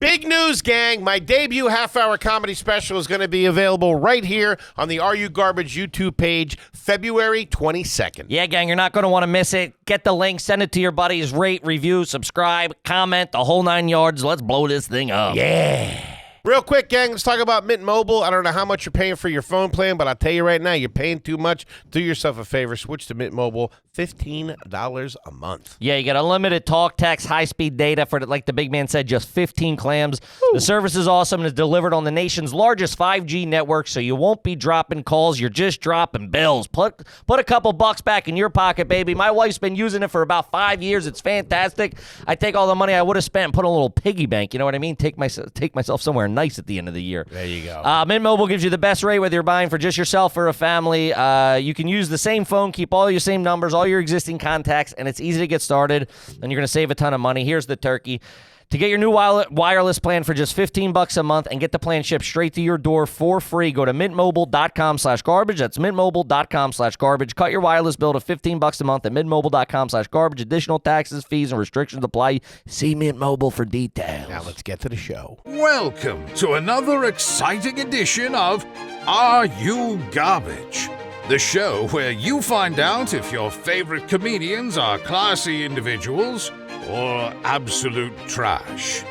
Big news, gang. My debut half-hour comedy special is going to be available right here on the Are You Garbage YouTube page February 22nd. Yeah, gang, you're not going to want to miss it. Get the link, send it to your buddies, rate, review, subscribe, comment, the whole 9 yards. Let's blow this thing up. Yeah. Real quick, gang, let's talk about Mint Mobile. I don't know how much you're paying for your phone plan, but I'll tell you right now, you're paying too much. Do yourself a favor. Switch to Mint Mobile. $15 a month. Yeah, you get unlimited talk, text, high-speed data for, like the big man said, just 15 clams. Woo. The service is awesome and is delivered on the nation's largest 5G network, so you won't be dropping calls. You're just dropping bills. Put a couple bucks back in your pocket, baby. My wife's been using it for about 5 years. It's fantastic. I take all the money I would have spent and put in a little piggy bank. You know what I mean? Take myself somewhere nice at the end of the year. There you go. Mint Mobile gives you the best rate whether you're buying for just yourself or a family. You can use the same phone, keep all your same numbers, all your existing contacts, and it's easy to get started, and you're going to save a ton of money. Here's the turkey. To get your new wireless plan for just $15 a month and get the plan shipped straight to your door for free, go to mintmobile.com/garbage. That's mintmobile.com/garbage. Cut your wireless bill to $15 a month at mintmobile.com/garbage. Additional taxes, fees, and restrictions apply. See Mint Mobile for details. Now let's get to the show. Welcome to another exciting edition of Are You Garbage? The show where you find out if your favorite comedians are classy individuals or absolute trash.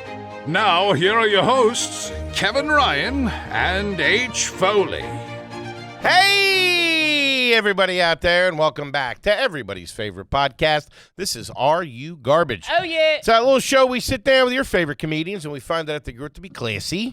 Now, here are your hosts, Kevin Ryan and H. Foley. Hey, everybody out there, and welcome back to everybody's favorite podcast. This is Are You Garbage? Oh, yeah. It's that little show we sit down with your favorite comedians, and we find out if they grew up to be classy,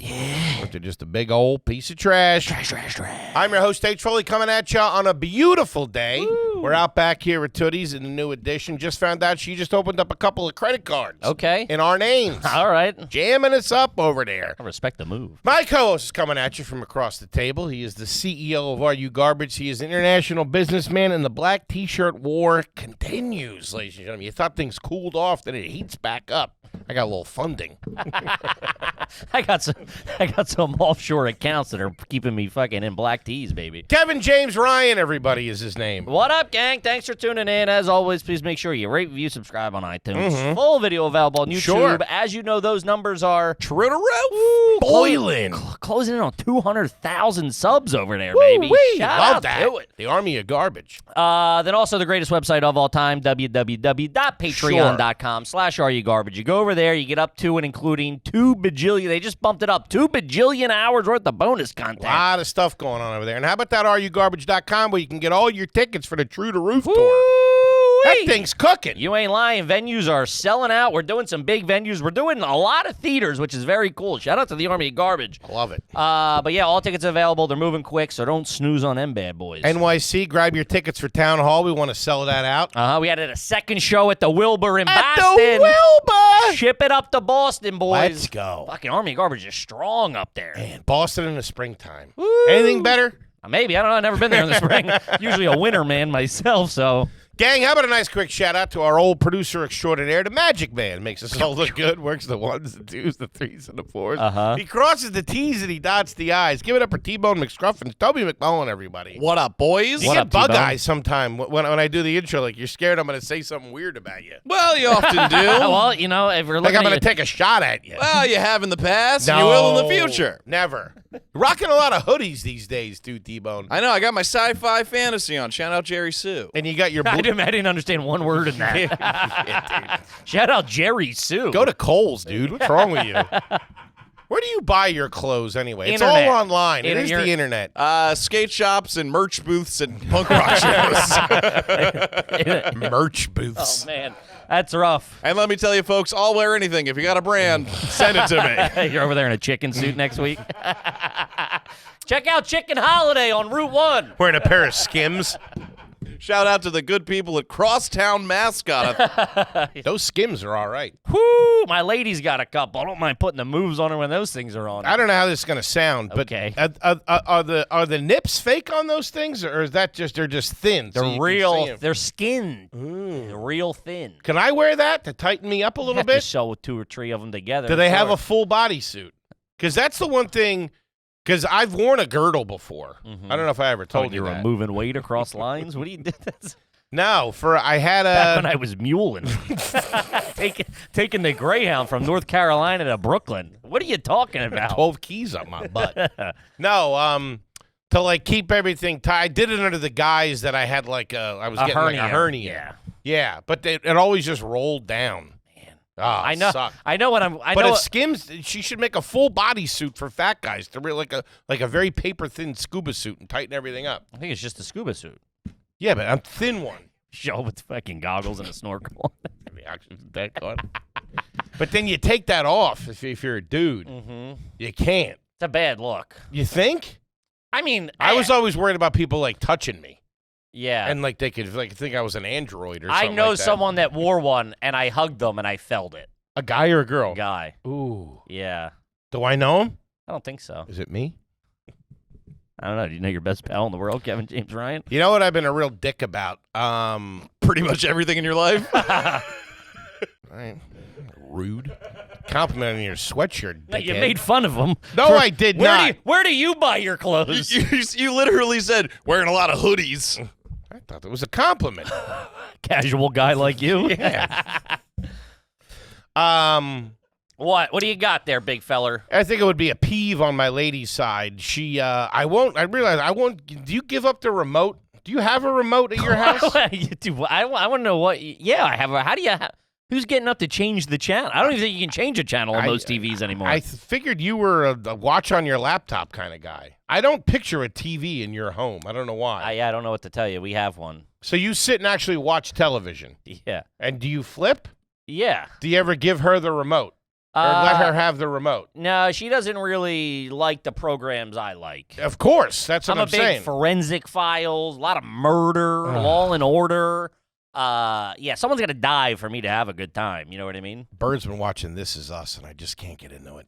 or if they're just a big old piece of trash. Trash. I'm your host, H. Foley, coming at you on a beautiful day. Woo. We're out back here at Tootie's in the new edition. Just found out she just opened up a couple of credit cards. Okay. In our names. All right. Jamming us up over there. I respect the move. My co-host is coming at you from across the table. He is the CEO of Are You Garbage? He is an international businessman, and the black T-shirt war continues, ladies and gentlemen. You thought things cooled off, then it heats back up. I got a little funding. I got some offshore accounts that are keeping me fucking in black tees, baby. Kevin James Ryan, everybody, is his name. What up, gang? Thanks for tuning in. As always, please make sure you rate, review, subscribe on iTunes. Full video available on YouTube. Sure. As you know, those numbers are True to roof. Boiling. Closing in on 200,000 subs over there, baby. Woo-wee. Shout Love out that. to it. The Army of Garbage. Then also the greatest website of all time, www.patreon.com/areyougarbage. You go over there, you get up to and including 2 bajillion. They just bumped it up. 2 bajillion hours worth of bonus content. A lot of stuff going on over there. And how about that areyogarbage.com where you can get all your tickets for the True to Roof tour? That thing's cooking. You ain't lying. Venues are selling out. We're doing some big venues. We're doing a lot of theaters, which is very cool. Shout out to the Army of Garbage. I love it. But yeah, all tickets available. They're moving quick, so don't snooze on them bad boys. NYC, grab your tickets for Town Hall. We want to sell that out. We had a second show at the Wilbur in At Boston. the Wilbur! Ship it up to Boston, boys. Let's go. Fucking Army of Garbage is strong up there. Man, Boston in the springtime. Woo. Anything better? Maybe. I don't know. I've never been there in the spring. Usually a winter man myself, so... Gang, how about a nice quick shout-out to our old producer extraordinaire, the Magic Man. Makes us all look good, works the 1s, the 2s, the 3s, and the 4s. He crosses the T's and he dots the I's. Give it up for T-Bone McScruffins. Toby McMullen, everybody. What up, boys? You get bug eyes sometime when I do the intro. Like, you're scared I'm going to say something weird about you. Well, you often do. Well, you know, if we're Like looking I'm going at to take a shot at you. Well, you have in the past, and you will in the future. Never. Rocking a lot of hoodies these days, too, T-Bone. I know. I got my sci-fi fantasy on. Shout out Jerry Sue. And you got your... I didn't understand one word in that. Yeah, Shout out Jerry Sue. go to Kohl's, dude. What's wrong with you? Where do you buy your clothes anyway? Internet. It's all online. It is the internet. Skate shops and merch booths and punk rock shows. Merch booths. Oh, man. That's rough. And let me tell you, folks, I'll wear anything. If you got a brand, send it to me. You're over there in a chicken suit next week. Check out Chicken Holiday on Route 1. Wearing a pair of Skims. Shout out to the good people at Crosstown Mascot. Those Skims are all right. Whoo! My lady's got a couple. I don't mind putting the moves on her when those things are on. I don't know how this is going to sound, but Okay. are the nips fake on those things, or is that just they're just thin? so you They're can real. see 'em? They're skinned. They're real thin. Can I wear that to tighten me up a little Have to bit? sew 2 or 3 of them together. Do they have a Sure. full body suit? Because that's the one thing. Because I've worn a girdle before. I don't know if I ever told you You're that. moving weight across lines. What do you do? No, I had Back a. when I was muling. taking the Greyhound from North Carolina to Brooklyn. What are you talking about? 12 keys up my butt. No, to like keep everything tight. I did it under the guise that I had like I was getting like a hernia. Yeah. Yeah, but it always just rolled down. Man. Oh, I know. Sucked. I know what I'm. But if Skims, she should make a full body suit for fat guys to really like a very paper thin scuba suit and tighten everything up. I think it's just a scuba suit. Yeah, but I'm thin one. Show with fucking goggles and a snorkel. But then you take that off if you're a dude. Mm-hmm. You can't. It's a bad look. You think? I mean, I was always worried about people like touching me. Yeah. And like they could like think I was an android or something. I know like that. someone that wore one, and I hugged them, and I felt it. A guy or a girl? Guy. Ooh. Yeah. Do I know him? I don't think so. Is it me? I don't know. Do you know your best pal in the world, Kevin James Ryan? You know what I've been a real dick about? Pretty much everything in your life. Right. Rude. Complimenting your sweatshirt, No, you dickhead. made fun of him. No, I did not. Where do you buy your clothes? You literally said wearing a lot of hoodies. I thought that was a compliment. Casual guy like you. Yeah. What do you got there, big feller? I think it would be a peeve on my lady's side. I realize I won't. Do you give up the remote? Do you have a remote at your house? I want to know what. Yeah, I have. How do you? Who's getting up to change the channel? I don't even think you can change a channel on most TVs anymore. I figured you were a watch on your laptop kind of guy. I don't picture a TV in your home. I don't know why. I don't know what to tell you. We have one. So you sit and actually watch television. Yeah. And do you flip? Yeah. Do you ever give her the remote? Or let her have the remote? No, she doesn't really like the programs I like. Of course. That's what I'm saying. I'm a big Forensic Files, a lot of murder, Law and Order. Yeah, someone's got to die for me to have a good time. You know what I mean? Bird's been watching This Is Us, and I just can't get into it.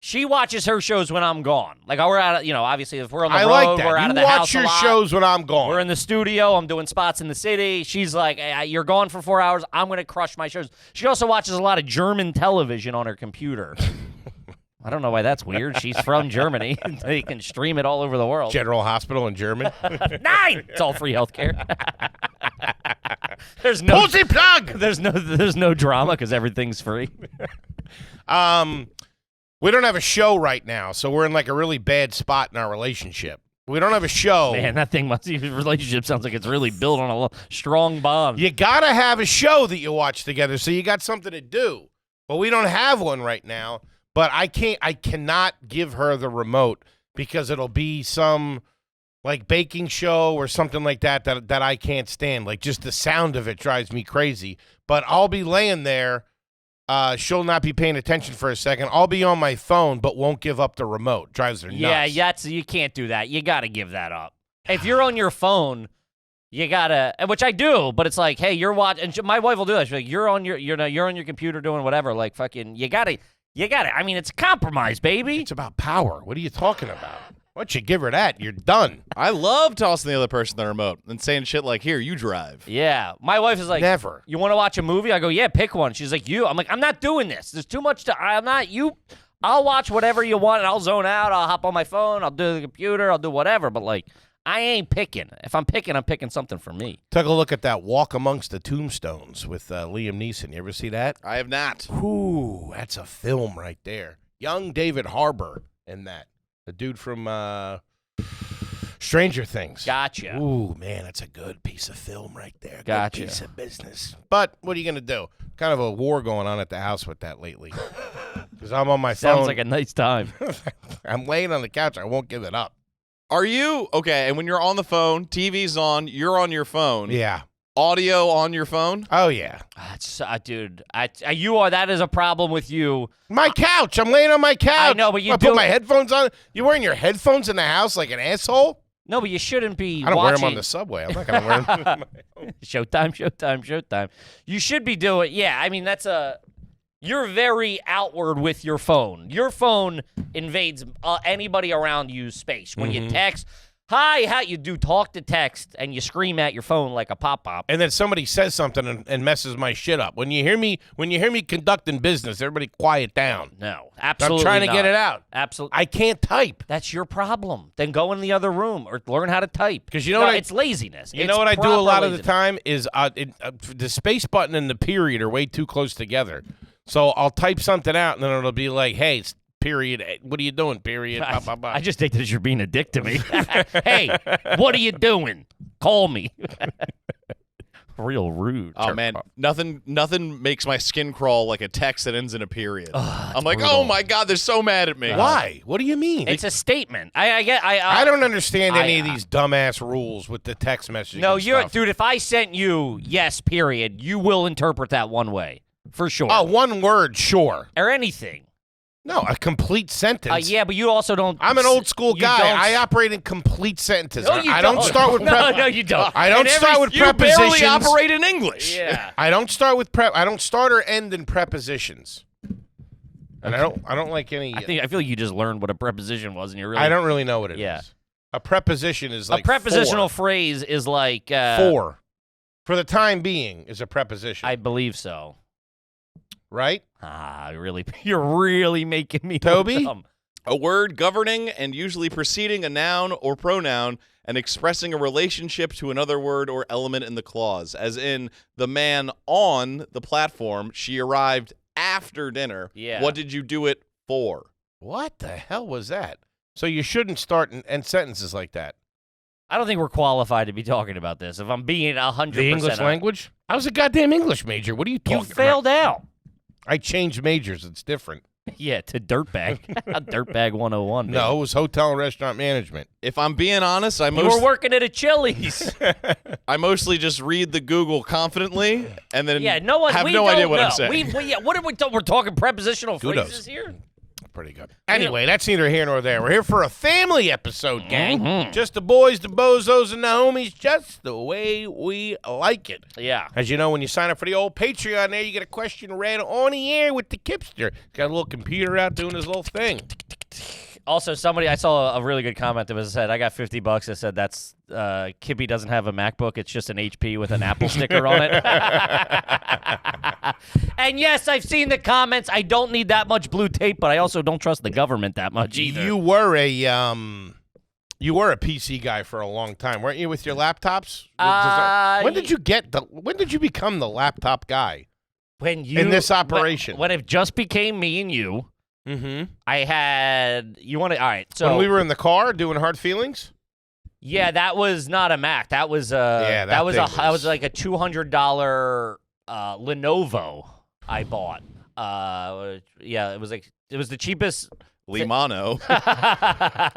She watches her shows when I'm gone. Like, we're out of, obviously, if we're on the road, like that. we're out of the You house watch your a lot. shows when I'm gone. We're in the studio. I'm doing spots in the city. She's like, hey, you're gone for 4 hours. I'm going to crush my shows. She also watches a lot of German television on her computer. I don't know why that's weird. She's from Germany. They can stream it all over the world. General Hospital in German. 9! It's all free healthcare. There's no Pull the plug. There's no drama because everything's free. We don't have a show right now, so we're in like a really bad spot in our relationship. We don't have a show. Man, that relationship sounds like it's really built on a strong bond. You gotta have a show that you watch together, so you got something to do. But we don't have one right now. But I cannot give her the remote because it'll be some like baking show or something like that I can't stand. Like just the sound of it drives me crazy. But I'll be laying there. She'll not be paying attention for a second. I'll be on my phone, but won't give up the remote. Drives her nuts. Yeah, you can't do that. You got to give that up. If you're on your phone, you gotta, which I do, but it's like, hey, you're watching. And my wife will do that. She's like, you're on your computer doing whatever. Like fucking, you gotta. I mean, it's a compromise, baby. It's about power. What are you talking about? Once you give her that, you're done. I love tossing the other person the remote and saying shit like, here, you drive. Yeah. My wife is like, never. You want to watch a movie? I go, yeah, pick one. She's like, you. I'm like, I'm not doing this. There's too much I'm not, you. I'll watch whatever you want and I'll zone out. I'll hop on my phone. I'll do the computer. I'll do whatever. But like, I ain't picking. If I'm picking something for me. Took a look at that Walk Amongst the Tombstones with Liam Neeson. You ever see that? I have not. Ooh, that's a film right there. Young David Harbour in that. The dude from Stranger Things. Gotcha. Ooh, man, that's a good piece of film right there. Gotcha. Good piece of business. But what are you going to do? Kind of a war going on at the house with that lately. Because I'm on my phone. Sounds like a nice time. I'm laying on the couch. I won't give it up. Are you okay? And when you're on the phone, TV's on, you're on your phone. Yeah. Audio on your phone? Oh, yeah. That's, dude, you are. That is a problem with you. My couch. I'm laying on my couch. I know, but you I do put my headphones on. You wearing your headphones in the house like an asshole? No, but you shouldn't be. I don't watching. wear them on the subway. I'm not going to wear them. On my own. Showtime. You should be doing. Yeah, I mean you're very outward with your phone. Your phone invades anybody around you's space. When you text, Hi, how you do talk to text, and you scream at your phone like a pop-pop. And then somebody says something and messes my shit up. When you hear me conducting business, everybody quiet down. No, absolutely I'm trying to not. get it out. Absolutely. I can't type. That's your problem. Then go in the other room or learn how to type. Because you know what it's laziness. You know what I do a lot of the time is the space button and the period are way too close together. So I'll type something out, and then it'll be like, hey, period. What are you doing, period? Blah, blah, blah. I just think that you're being a dick to me. Hey, what are you doing? Call me. Real rude. Oh man, nothing makes my skin crawl like a text that ends in a period. I'm like, brutal. oh my god, they're so mad at me. Why? What do you mean? It's a statement. I don't understand any of these dumbass rules with the text messaging. No, and stuff. dude. If I sent you yes, period, you will interpret that one way for sure. Oh, one word, sure. Or anything. No, a complete sentence. Yeah, but you also don't. I'm an old school you guy. don't- I operate in complete sentences. No, you I don't start with No, you don't. I don't start with prepositions. You barely operate in English. Yeah. I don't start with I don't start or end in prepositions. And I don't like any. I feel like you just learned what a preposition was, and you're really. I don't really know what it is. Yeah. A preposition is like a prepositional phrase is like for. For the time being, is a preposition. I believe so. Right? You're really making me Toby? dumb. A word governing and usually preceding a noun or pronoun and expressing a relationship to another word or element in the clause, as in the man on the platform. She arrived after dinner. Yeah. What did you do it for? What the hell was that? So you shouldn't start and end sentences like that. I don't think we're qualified to be talking about this. If I'm being 100%. The English language? I was a goddamn English major. What are you talking about? You failed out. I changed majors. It's different. Yeah, to dirtbag. Dirtbag 101. Baby. No, it was hotel and restaurant management. If I'm being honest, You were working at a Chili's. I mostly just read the Google confidently and then Yeah, no one. have we no don't idea what know. I'm saying. What are we? We're talking prepositional Kudos. phrases here. Pretty good. Anyway, that's neither here nor there. We're here for a family episode, gang. Mm-hmm. Just the boys, the bozos, and the homies, just the way we like it. Yeah. As you know, when you sign up for the old Patreon there, you get a question read on the air with the Kipster. He's got a little computer out doing his little thing. Also, I saw a really good comment that said, I got $50. It said that's Kippy doesn't have a MacBook. It's just an HP with an Apple sticker on it. And yes, I've seen the comments. I don't need that much blue tape, but I also don't trust the government that much either. You were a PC guy for a long time, weren't you? With your laptops. When did you become the laptop guy? In this operation? When it just became me and you. Mm-hmm. I had all right. So when we were in the car doing Hard Feelings. Yeah, that was not a Mac. That was that was like a $200 Lenovo I bought. Yeah, it was the cheapest. I Limano.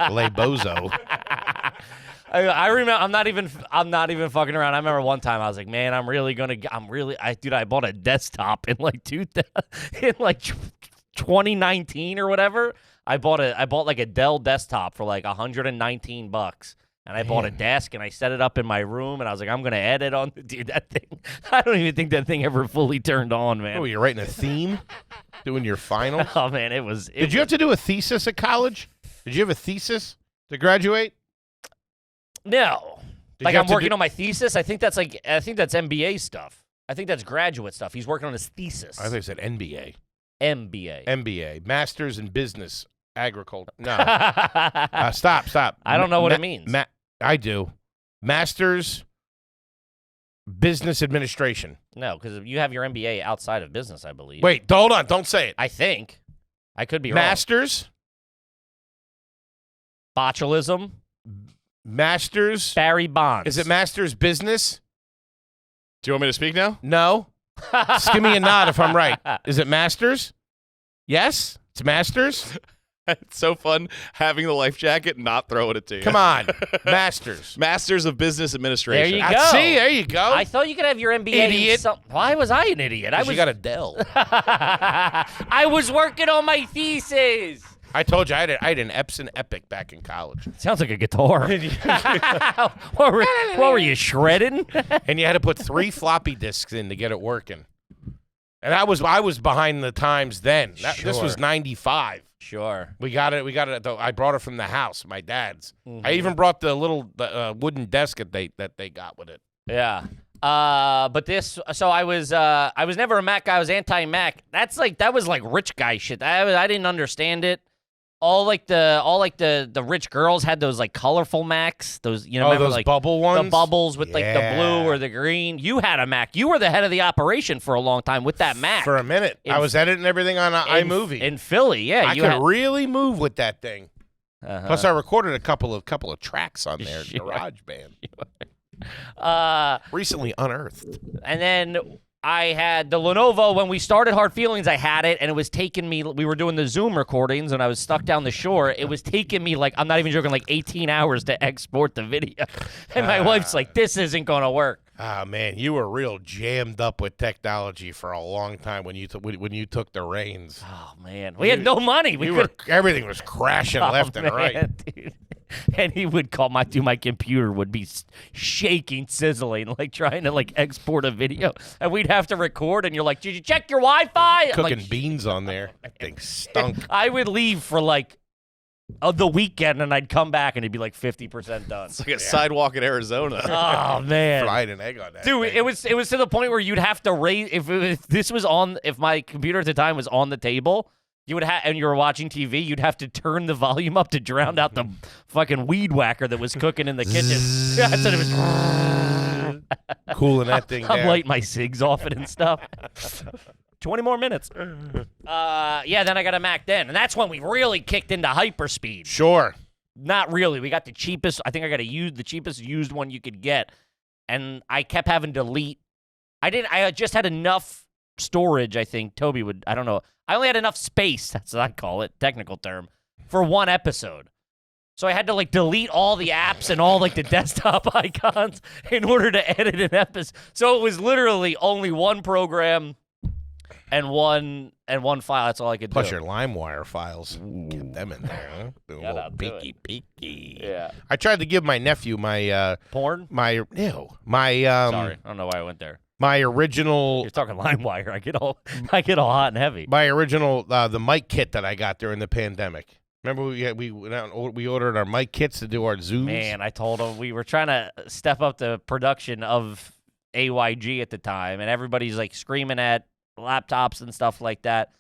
Lebozo. remember. I'm not even fucking around. I remember one time I was like, man, I bought a desktop in like 2019 or whatever. I bought like a Dell desktop for like $119, and I bought a desk and I set it up in my room, and I was like, I'm gonna edit on. Dude, that thing. I don't even think that thing ever fully turned on, man. Oh, you're writing a theme, doing your finals. Oh man, it was. Did you have to do a thesis at college? Did you have a thesis to graduate? No. Did Like you I'm have to working on my thesis. I think that's MBA stuff. I think that's graduate stuff. He's working on his thesis. I think I said NBA. MBA. Masters in Business Agriculture. No. Stop. I don't know what it means. I do. Masters Business Administration. No, because you have your MBA outside of business, I believe. Wait, hold on. Don't say it. I think. I could be Masters. Botulism. Masters. Barry Bonds. Is it Masters Business? Do you want me to speak now? No. Just give me a nod if I'm right. Is it Masters? Yes? It's Masters? It's so fun having the life jacket and not throwing it to you. Come on. Masters. Masters of Business Administration. There you go. See, there you go. I thought you could have your MBA. Idiot. Why was I an idiot? You got a Dell. I was working on my thesis. I told you I had an Epson Epic back in college. Sounds like a guitar. what were you shredding? And you had to put 3 floppy disks in to get it working. And I was behind the times then. This was 95. Sure. We got it. I brought it from the house, my dad's. I even brought the little wooden desk that they got with it. Yeah. But this, so I was never a Mac guy. I was anti-Mac. That was like rich guy shit. I didn't understand it. All the rich girls had those like colorful Macs. Those, remember, those like bubble ones? The bubbles with like the blue or the green. You had a Mac. You were the head of the operation for a long time with that Mac. For a minute. I was editing everything on iMovie. In Philly, yeah. I could really move with that thing. Plus, I recorded a couple of tracks on there. GarageBand. Recently unearthed. And then I had the Lenovo. When we started Hard Feelings, I had it, and it was taking me, we were doing the Zoom recordings, and I was stuck down the shore. It was taking me, like, I'm not even joking, like 18 hours to export the video. And my wife's like, this isn't going to work. Ah, man, you were real jammed up with technology for a long time when you took the reins. Oh, man. We had no money. Everything was crashing left and right. Dude. And he would call my computer would be shaking, sizzling, like trying to like export a video. And we'd have to record, and you're like, did you check your Wi-Fi? Cooking beans on there. That thing stunk. I would leave for like the weekend, and I'd come back, and it'd be like 50% done. It's like a sidewalk in Arizona. Oh, man. Fried an egg on that Dude, thing. it was to the point where you'd have to raise, if my computer at the time was on the table, you would have, and you were watching TV, you'd have to turn the volume up to drown out the fucking weed whacker that was cooking in the kitchen. Yeah, I said it was cooling that thing down. I'm lighting my cigs off it and stuff. 20 more minutes. Yeah, then I got a Mac then, and that's when we really kicked into hyperspeed. Sure. Not really. We got the cheapest. I think I got the cheapest used one you could get, and I kept having to delete. I just had enough storage. I think Toby would. I don't know. I only had enough space, that's what I call it, technical term, for one episode. So I had to like delete all the apps and all like the desktop icons in order to edit an episode. So it was literally only one program and one file. That's all I could Plus do. your LimeWire files. Get them in there, huh? Do a Yeah, little that'll do peeky. Yeah. I tried to give my nephew my Porn? Sorry, I don't know why I went there. my original You're talking LimeWire. I get all hot and heavy. my original the mic kit that I got during the pandemic. Remember we went out and we ordered our mic kits to do our Zooms? Man, I told him we were trying to step up the production of AYG at the time, and everybody's like screaming at laptops and stuff like that.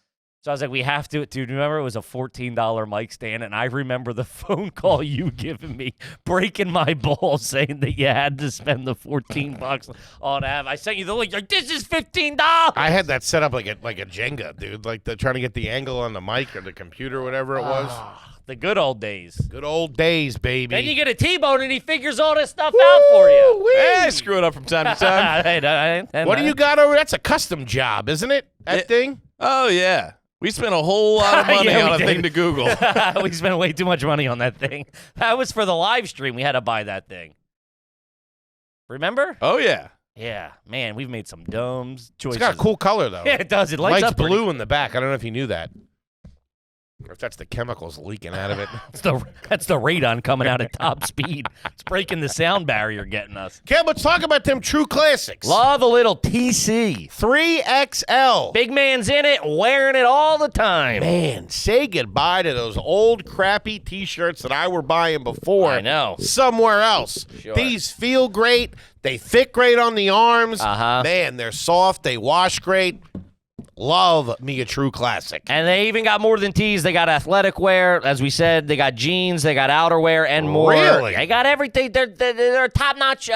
So I was like, we have to, dude, remember it was a $14 mic stand, and I remember the phone call you giving me, breaking my balls, saying that you had to spend the $14 on app. I sent you the link, like, this is $15. I had that set up like a Jenga, dude, like trying to get the angle on the mic or the computer or whatever it was. The good old days. Good old days, baby. Then you get a T-bone, and he figures all this stuff out for you. Hey, screw it up from time to time. What do you got over? That's a custom job, isn't it? That thing? Oh, yeah. We spent a whole lot of money Yeah, on a we thing did. to Google. We spent way too much money on that thing. That was for the live stream. We had to buy that thing. Remember? Oh, yeah. Yeah. Man, we've made some dumb choices. It's got a cool color, though. Yeah, it does. It lights Light's up pretty- blue in the back. I don't know if you knew that. Or if that's the chemicals leaking out of it. That's the radon coming out at top speed. It's breaking the sound barrier getting us. Okay, let's talk about them true classics. Love a little TC. 3XL. Big man's in it, wearing it all the time. Man, say goodbye to those old crappy T-shirts that I were buying before. I know. Somewhere else. Sure. These feel great. They fit great on the arms. Uh-huh. Man, they're soft. They wash great. Love me a true classic. And they even got more than tees. They got athletic wear, as we said. They got jeans. They got outerwear and more. Really? They got everything. They're a top-notch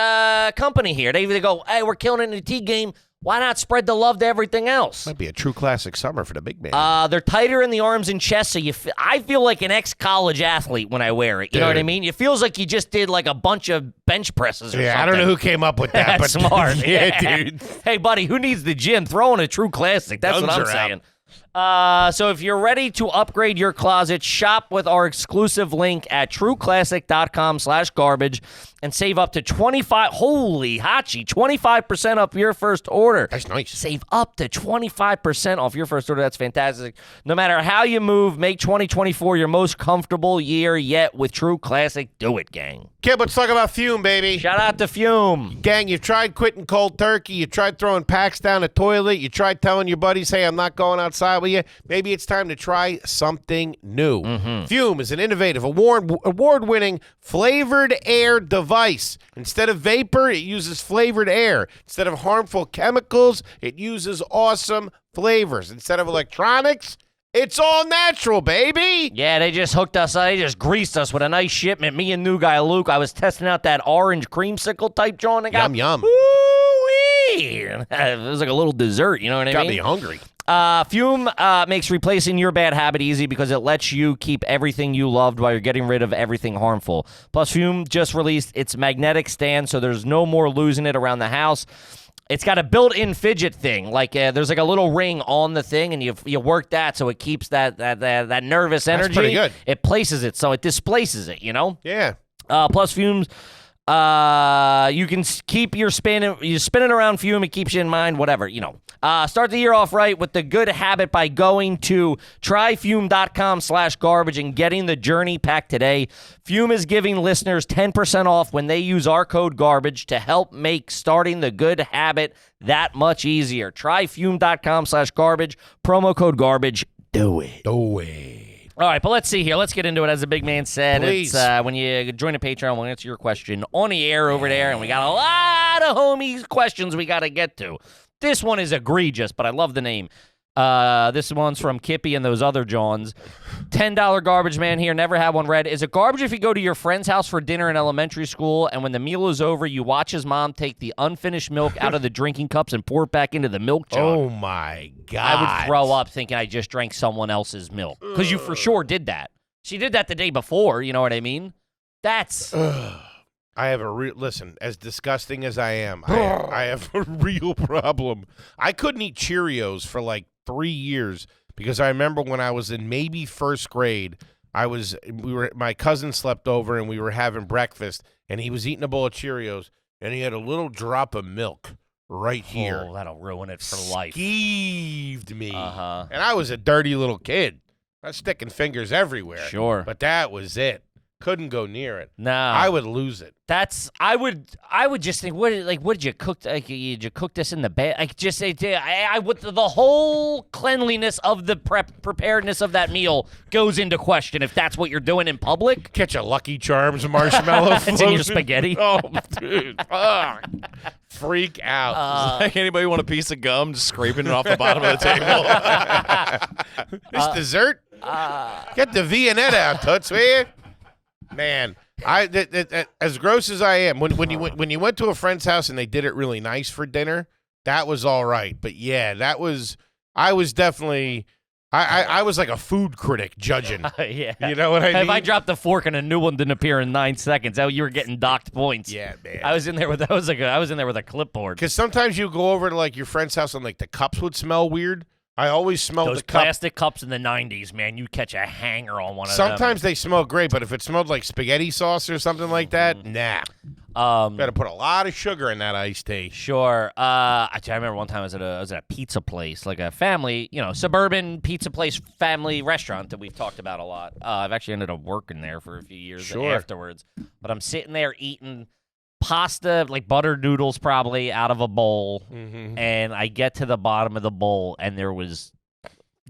company here. They go, hey, we're killing it in the tee game. Why not spread the love to everything else? Might be a true classic summer for the big man. They're tighter in the arms and chest, so I feel like an ex-college athlete when I wear it. You know what I Dude. mean? It feels like you just did like a bunch of bench presses or something. Yeah, I don't know who came up with that, That's but smart. yeah, dude. Hey, buddy, who needs the gym? Throw in a true classic. That's Guns what I'm are out. saying. So if you're ready to upgrade your closet, shop with our exclusive link at trueclassic.com/garbage and save up to 25% off your first order. That's nice. Save up to 25% off your first order. That's fantastic. No matter how you move, make 2024 your most comfortable year yet with True Classic. Do it, gang. Kid, let's talk about Fume, baby. Shout out to Fume. Gang, you've tried quitting cold turkey. You tried throwing packs down the toilet. You tried telling your buddies, hey, I'm not going outside out with you. Maybe it's time to try something new. Fume is an innovative, award-winning flavored air device. Instead of vapor, it uses flavored air. Instead of harmful chemicals, it uses awesome flavors. Instead of electronics, it's all natural, baby. Yeah, they just hooked us. They just greased us with a nice shipment. Me and new guy Luke, I was testing out that orange creamsicle type joint. Yum, yum. Woo-wee. It was like a little dessert, you know what I mean? Got me hungry. Fume makes replacing your bad habit easy because it lets you keep everything you loved while you're getting rid of everything harmful. Plus, Fume just released its magnetic stand, so there's no more losing it around the house. It's got a built-in fidget thing. Like there's like a little ring on the thing, and you work that so it keeps that nervous energy. That's pretty good. It places it, so it displaces it. You know. Yeah. Plus, Fumes. You can keep your spinning around Fume. It keeps you in mind, whatever, you know. Start the year off right with the good habit by going to tryfume.com/garbage and getting the Journey Pack today. Fume is giving listeners 10% off when they use our code GARBAGE to help make starting the good habit that much easier. Tryfume.com/garbage, promo code GARBAGE. Do it. Do it. All right, but let's see here. Let's get into it. As the big man said, Please. It's when you join a Patreon, we'll answer your question on the air over there, and we got a lot of homies questions we got to get to. This one is egregious, but I love the name. This one's from Kippy and those other Johns. $10 garbage man here. Never had one read. Is it garbage if you go to your friend's house for dinner in elementary school, and when the meal is over, you watch his mom take the unfinished milk out of the drinking cups and pour it back into the milk jug? Oh, my God. I would throw up thinking I just drank someone else's milk. Because you for sure did that. She did that the day before, you know what I mean? That's... I have listen, as disgusting as I am, I have a real problem. I couldn't eat Cheerios for like 3 years because I remember when I was in maybe first grade, my cousin slept over and we were having breakfast and he was eating a bowl of Cheerios and he had a little drop of milk right here. Oh, that'll ruin it for life. Skeeved me. Uh-huh. And I was a dirty little kid. I was sticking fingers everywhere. Sure. But that was it. Couldn't go near it. No. I would lose it. I would just think, what did you cook? Like, did you cook this in the bed? Like, just say, I would, the whole cleanliness of the preparedness of that meal goes into question if that's what you're doing in public. Catch a Lucky Charms marshmallow It's in your floating. spaghetti. Oh, dude. Fuck. Freak out. Like anybody want a piece of gum, just scraping it off the bottom of the table. This dessert? Get the Viennetta out, Toots, will you? Man, as gross as I am, when you went to a friend's house and they did it really nice for dinner, that was all right. But yeah, I was definitely I was like a food critic judging. Yeah. You know what I mean? If I dropped the fork and a new one didn't appear in 9 seconds, you were getting docked points. Yeah, man. I was in there with a clipboard. Because sometimes you go over to like your friend's house and like the cups would smell weird. I always smelled Those the cup. plastic cups in the 90s, man. You'd catch a hanger on one of them. Sometimes they smell great, but if it smelled like spaghetti sauce or something like that, nah. Better put a lot of sugar in that iced tea. Sure. Actually, I remember one time I was at a pizza place, like a family, suburban pizza place family restaurant that we've talked about a lot. I've actually ended up working there for a few years afterwards. But I'm sitting there eating pasta, like buttered noodles probably, out of a bowl. Mm-hmm. And I get to the bottom of the bowl, and there was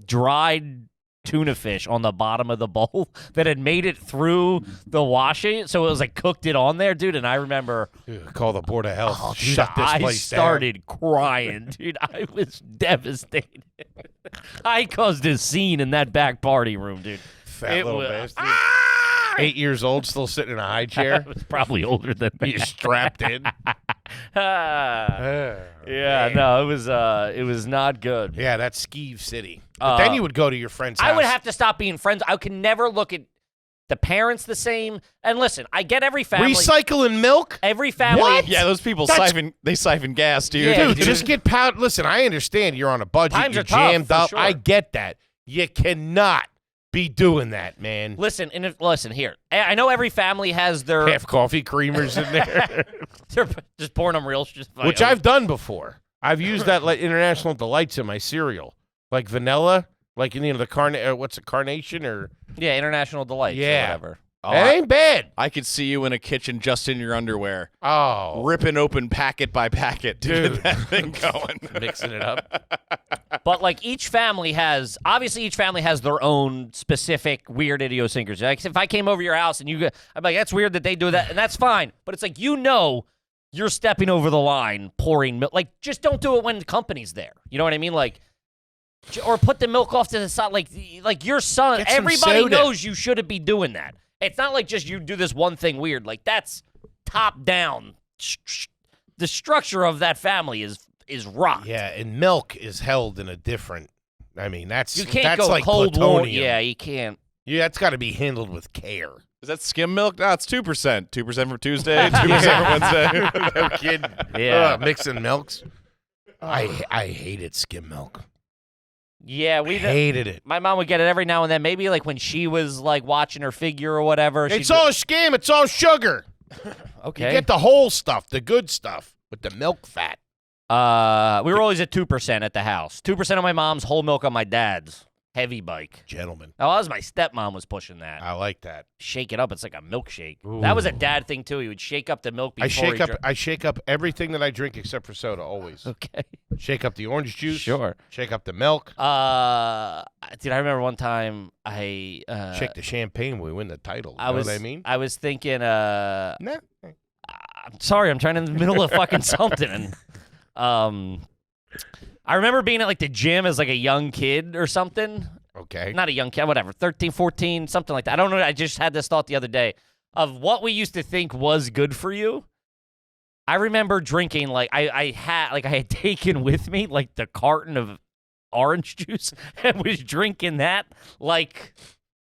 dried tuna fish on the bottom of the bowl that had made it through the washing. So it was like cooked it on there, dude. And I remember... Call the Board of Health. Oh, dude, Shut this I place started crying, dude. I was devastated. I caused a scene in that back party room, dude. Fat It little was- bastard. 8 years old, still sitting in a high I chair. was probably older than me. You're strapped in. Yeah, Man. no, it was not good. Yeah, that's Skeeve City. But then you would go to your friend's house. I would have to stop being friends. I could never look at the parents the same. And listen, I get every family. Recycling milk? Every family. What? Yeah, those people That's- siphon gas, dude. Yeah, Dude, dude. just get powder. Listen, I understand you're on a budget. Times you're are tough, jammed for up. sure. I get that. You cannot be doing that, man. Listen, listen here. I know every family has their. Half coffee creamers in there, They're just pouring them real. Just which I've done before. I've used that like International Delights in my cereal, like vanilla, like the what's a carnation or Yeah, International Delights. Yeah. Or whatever. That ain't bad. I could see you in a kitchen just in your underwear. Oh. Ripping open packet by packet to get that thing going. Mixing it up. But like each family has their own specific weird idiosyncrasy. Like if I came over your house and I'm like, that's weird that they do that, and that's fine. But it's like you're stepping over the line, pouring milk. Like just don't do it when the company's there. You know what I mean? Like, or put the milk off to the side. Like your son. Get some Everybody soda. knows you shouldn't be doing that. It's not like just you do this one thing weird. Like that's top down. The structure of that family is rocked. Yeah, and milk is held in a different. I mean, that's You can't that's go like cold war. plutonium. Yeah, you can't. Yeah, that's got to be handled with care. Is that skim milk? No, it's 2%. 2% for Tuesday, 2% for Wednesday. No kidding. Yeah. Mixing milks. I hated skim milk. Yeah, we Hated it. My mom would get it every now and then. Maybe like when she was like watching her figure or whatever. It's all skim. It's all sugar. okay. You get the whole stuff, the good stuff, with the milk fat. We were always at 2% at the house. 2% of my mom's, whole milk on my dad's. Heavy bike. Gentlemen. Oh, that was my stepmom was pushing that. I like that. Shake it up. It's like a milkshake. Ooh. That was a dad thing too. He would shake up the milk before I shake up everything that I drink except for soda, always. Okay. Shake up the orange juice. Sure. Shake up the milk. Dude, I remember one time I Shake the champagne when we win the title. You I know was what I mean? I was thinking Nah. I'm sorry, I'm trying in the middle of fucking something. And, I remember being at like the gym as like a young kid or something. Okay. Not a young kid, whatever, 13, 14, something like that. I don't know. I just had this thought the other day of what we used to think was good for you. I remember drinking like I had taken with me like the carton of orange juice and was drinking that like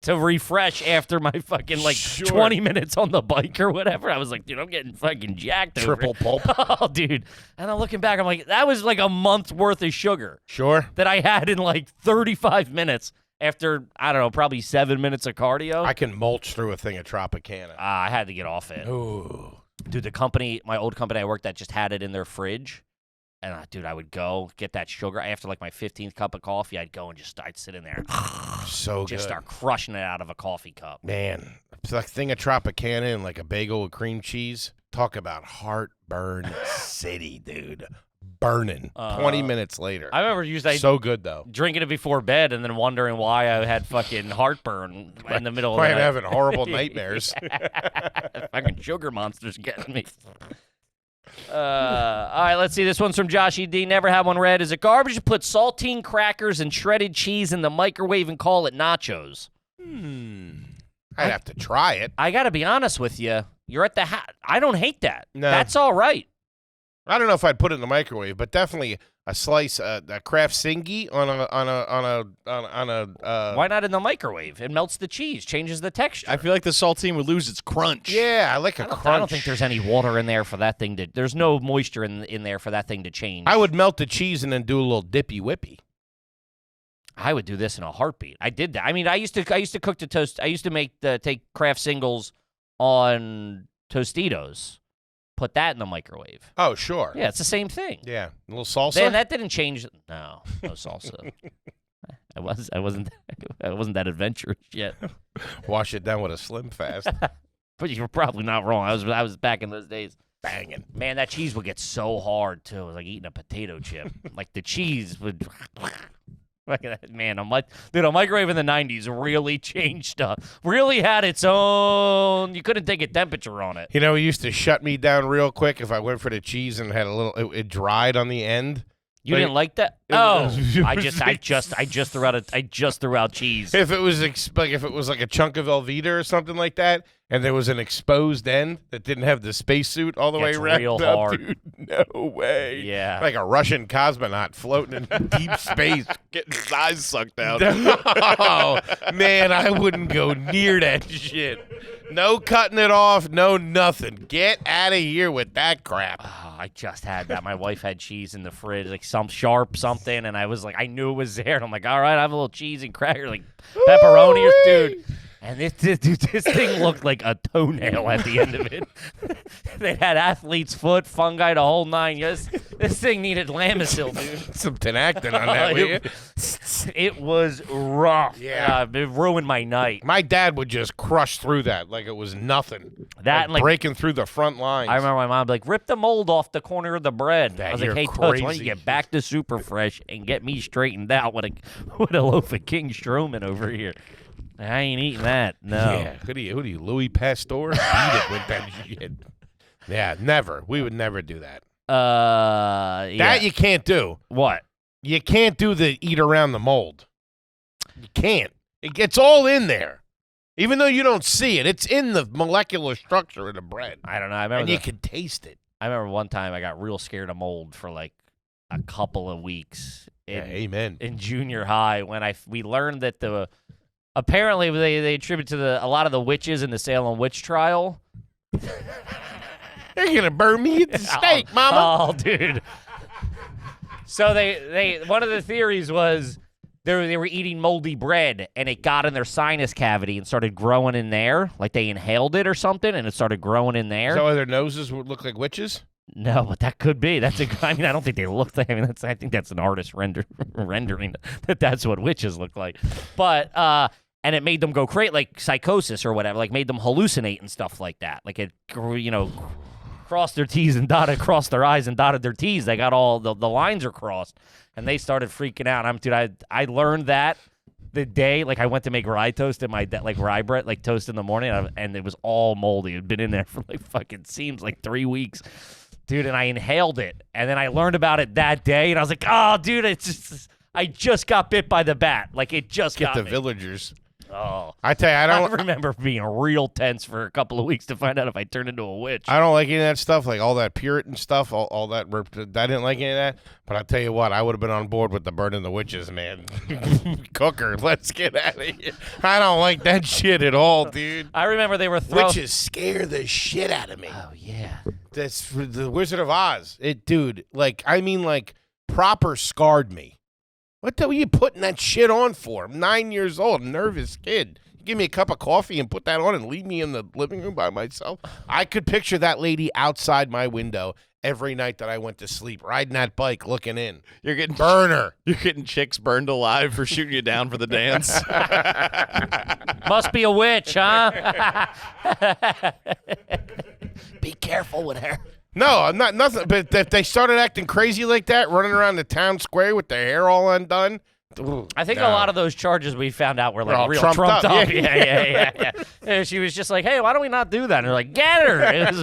to refresh after my fucking like Sure. 20 minutes on the bike or whatever. I was like, dude, I'm getting fucking jacked over Triple it. pulp. Oh, dude. And I'm looking back, I'm like, that was like a month's worth of sugar Sure. that I had in like 35 minutes after, I don't know, probably 7 minutes of cardio. I can mulch through a thing of Tropicana. I had to get off it. Ooh. Dude, the company, my old company I worked at, just had it in their fridge. And, dude, I would go get that sugar. After, like, my 15th cup of coffee, I'd go and I'd sit in there. So Just good. start crushing it out of a coffee cup. Man, it's like a thing of Tropicana and like a bagel with cream cheese. Talk about heartburn city, dude. Burning. 20 minutes later. I remember usually So good, though. drinking it before bed and then wondering why I had fucking heartburn in the middle of the Quite night. having horrible nightmares. Fucking sugar monsters getting me. All right, let's see. This one's from Joshy D. Never had one read. Is it garbage to put saltine crackers and shredded cheese in the microwave and call it nachos? I'd have to try it. I got to be honest with you. You're at the I don't hate that. No. That's all right. I don't know if I'd put it in the microwave, but definitely a slice, a Kraft Singy on a. Why not in the microwave? It melts the cheese, changes the texture. I feel like the saltine would lose its crunch. Yeah, I like a crunch. I don't think there's any water in there for that thing to. There's no moisture in there for that thing to change. I would melt the cheese and then do a little dippy whippy. I would do this in a heartbeat. I did that. I mean, I used to cook the toast. I used to take Kraft singles on Tostitos, put that in the microwave. Oh, sure. Yeah, it's the same thing. Yeah, a little salsa. Then that didn't change. No salsa. I wasn't that adventurous yet. Wash it down with a Slim Fast. But you were probably not wrong. I was back in those days. Banging. Man, that cheese would get so hard too. It was like eating a potato chip. Like the cheese would. Man, a microwave in the 90s really changed stuff. Really had its own. You couldn't take a temperature on it. You know, it used to shut me down real quick if I went for the cheese and had a little. It dried on the end. You didn't like that? Oh, I just threw out cheese. If it was if it was like a chunk of Velveeta or something like that, and there was an exposed end that didn't have the spacesuit all the way Gets wrapped real up, hard. dude, no way. Yeah. Like a Russian cosmonaut floating in deep space. Getting his eyes sucked out. Oh, man, I wouldn't go near that shit. No cutting it off, no nothing. Get out of here with that crap. Oh, I just had that. My wife had cheese in the fridge, like some sharp something, and I was like, I knew it was there. And I'm like, all right, I have a little cheese and cracker, like pepperoni or dude. And this thing looked like a toenail at the end of it. They had athlete's foot, fungi, the whole nine. Yes, this thing needed Lamisil, dude. Some Tenactin on that, will you? It was rough. Yeah. It ruined my night. My dad would just crush through that like it was nothing. That and, like, breaking through the front lines. I remember my mom like, rip the mold off the corner of the bread. I was like, you're hey, Toots, why don't crazy. you get back to Super Fresh and get me straightened out with a loaf of King Stroman over here. I ain't eating that. No. Yeah. Who do you, Louis Pasteur? Beat it with that shit. Yeah, never. We would never do that. Yeah. That you can't do. What? You can't do the eat around the mold. You can't. It gets all in there. Even though you don't see it, it's in the molecular structure of the bread. I don't know. I remember And you can taste it. I remember one time I got real scared of mold for like a couple of weeks Amen. in junior high when we learned that apparently they attribute to a lot of the witches in the Salem witch trial. They're gonna burn me at the stake, Mama. Oh, dude. So they one of the theories was they were eating moldy bread and it got in their sinus cavity and started growing in there, like they inhaled it or something, and it started growing in there. So their noses would look like witches? No, but that could be. I mean, I don't think they look like. I think that's an artist rendering that's what witches look like. But and it made them go crazy, like psychosis or whatever. Like made them hallucinate and stuff like that. Like it, crossed their T's and crossed their I's and dotted their T's. They got all the lines are crossed, and they started freaking out. I learned that the day, like I went to make rye toast in my like rye bread, like toast in the morning, and it was all moldy. It had been in there for like fucking seems like 3 weeks. Dude, and I inhaled it, and then I learned about it that day, and I was like, "Oh, dude, I just got bit by the bat. Like it just got the me." villagers. Oh, I tell you, I remember being real tense for a couple of weeks to find out if I turned into a witch. I don't like any of that stuff, like all that Puritan stuff, all that. I didn't like any of that. But I tell you what, I would have been on board with the burning the witches, man. Cooker, let's get out of here. I don't like that shit at all, dude. I remember they were throwing. Witches scare the shit out of me. Oh yeah. That's the Wizard of Oz. Dude, like proper scarred me. What the hell are you putting that shit on for? I'm 9 years old, nervous kid. You give me a cup of coffee and put that on and leave me in the living room by myself. I could picture that lady outside my window every night that I went to sleep, riding that bike, looking in. You're getting burner. You're getting chicks burned alive for shooting you down for the dance. Must be a witch, huh? Be careful with her. No, I'm not nothing. But if they started acting crazy like that, running around the town square with their hair all undone, I think a lot of those charges we found out were like all real trumped up. Yeah. And she was just like, "Hey, why don't we not do that?" And they're like, "Get her!" It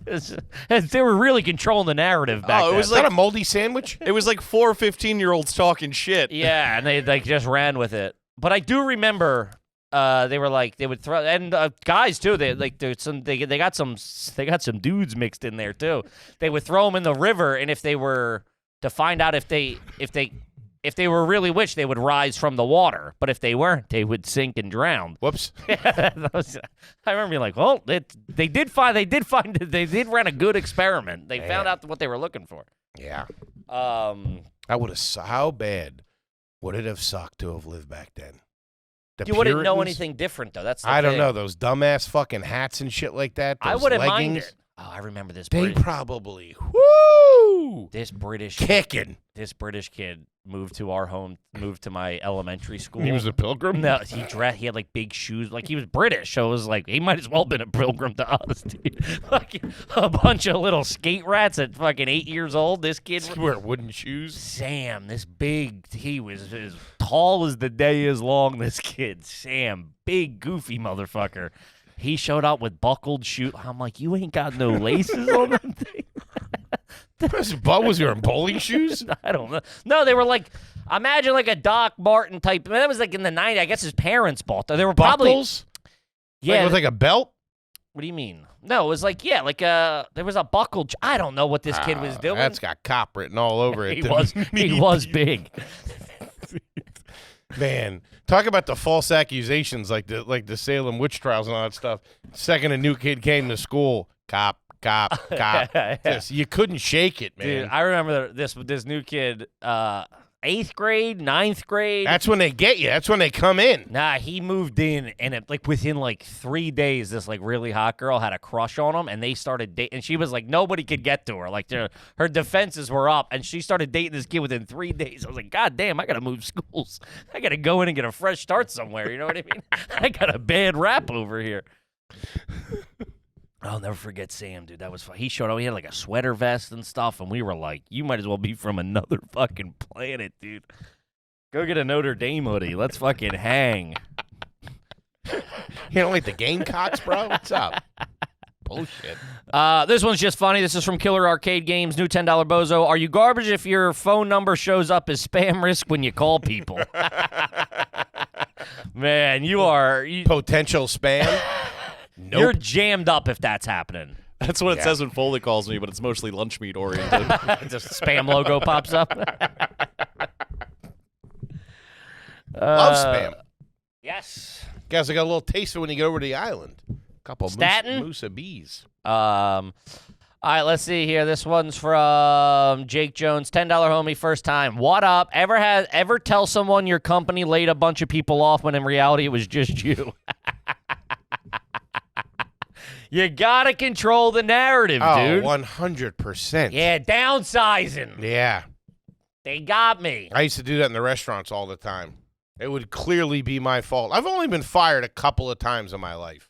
was they were really controlling the narrative back then. Was that a moldy sandwich? It was like 4 15-year-olds talking shit. Yeah, and they like just ran with it. But I do remember. They were like they would throw and guys too. They got some dudes mixed in there too. They would throw them in the river, and if they were to find out if they were really witch, they would rise from the water. But if they weren't, they would sink and drown. Whoops. I remember being like, well, they did run a good experiment. They found out what they were looking for. Yeah. I would have. How bad would it have sucked to have lived back then? You wouldn't know anything different, though. That's the I don't thing. know. Those dumbass fucking hats and shit like that. I Those wouldn't leggings, mind it. Oh, I remember this. They probably, woo! This British Kicking. This British kid moved to my elementary school. He was a pilgrim? No, he had like big shoes. Like he was British, so it was like he might as well have been a pilgrim to us, dude. Like a bunch of little skate rats at fucking 8 years old. This kid wear wooden shoes. Sam, he was as tall as the day is long. This kid, Sam, big goofy motherfucker. He showed up with buckled shoes. I'm like, you ain't got no laces on that thing. Was he wearing bowling shoes? I don't know. No, they were like, imagine like a Doc Martin type. That was like in the 90s. I guess his parents bought them. They were Buckles? Yeah. Like with like a belt? What do you mean? No, it was like, there was a buckled. I don't know what this kid was doing. That's got cop written all over it. He was big. Man, talk about the false accusations like the Salem witch trials and all that stuff. Second a new kid came to school, cop. You couldn't shake it, man. Dude, I remember this new kid. 8th grade, 9th grade. That's when they get you. That's when they come in. Nah, he moved in, and within 3 days, this really hot girl had a crush on him, and they started dating. And she was like, nobody could get to her. Her defenses were up, and she started dating this kid within 3 days. I was like, God damn, I gotta move schools. I gotta go in and get a fresh start somewhere. You know what I mean? I got a bad rap over here. I'll never forget Sam, dude. That was fun. He showed up. He had a sweater vest and stuff, and we were like, you might as well be from another fucking planet, dude. Go get a Notre Dame hoodie. Let's fucking hang. You don't like the Gamecocks, bro? What's up? Bullshit. This one's just funny. This is from Killer Arcade Games. New $10 bozo. Are you garbage if your phone number shows up as spam risk when you call people? Man, you are... Potential spam? Nope. You're jammed up if that's happening. That's what it says when Foley calls me, but it's mostly lunch meat oriented. Just spam logo pops up. Love spam. Yes. Guys, I got a little taste of when you get over to the island. A couple Staten? Moosa bees. All right, let's see here. This one's from Jake Jones. $10 homie, first time. What up? Ever tell someone your company laid a bunch of people off when in reality it was just you? You gotta control the narrative, dude. 100%. Yeah, downsizing. Yeah. They got me. I used to do that in the restaurants all the time. It would clearly be my fault. I've only been fired a couple of times in my life.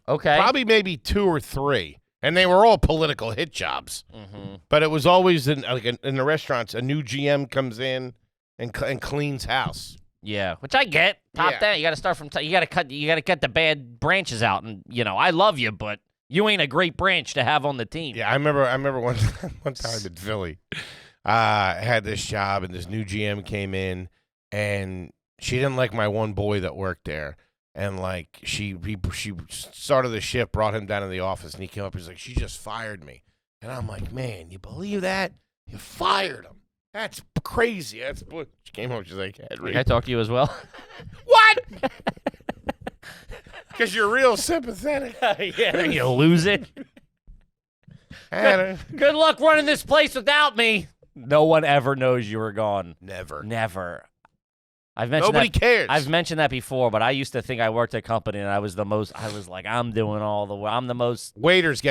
Okay. Probably maybe 2 or 3. And they were all political hit jobs. Mm-hmm. But it was always in the restaurants, a new GM comes in and cleans house. Yeah, which I get. Top down. You got to start from. You got to cut. You got to cut the bad branches out. And I love you, but you ain't a great branch to have on the team. Yeah, I remember one time in Philly, I had this job and this new GM came in and she didn't like my one boy that worked there. And she started the shift, brought him down to the office, and he came up. He's like, "She just fired me," and I'm like, "Man, you believe that? You fired him? That's crazy." She came home. She's like, "Can I talk to you as well?" What? Because you're real sympathetic. Yeah, you lose it. Good luck running this place without me. No one ever knows you were gone. Never. Nobody cares. I've mentioned that before, but I used to think I worked at a company and I was like, I'm doing all the work. I'm the most. Servers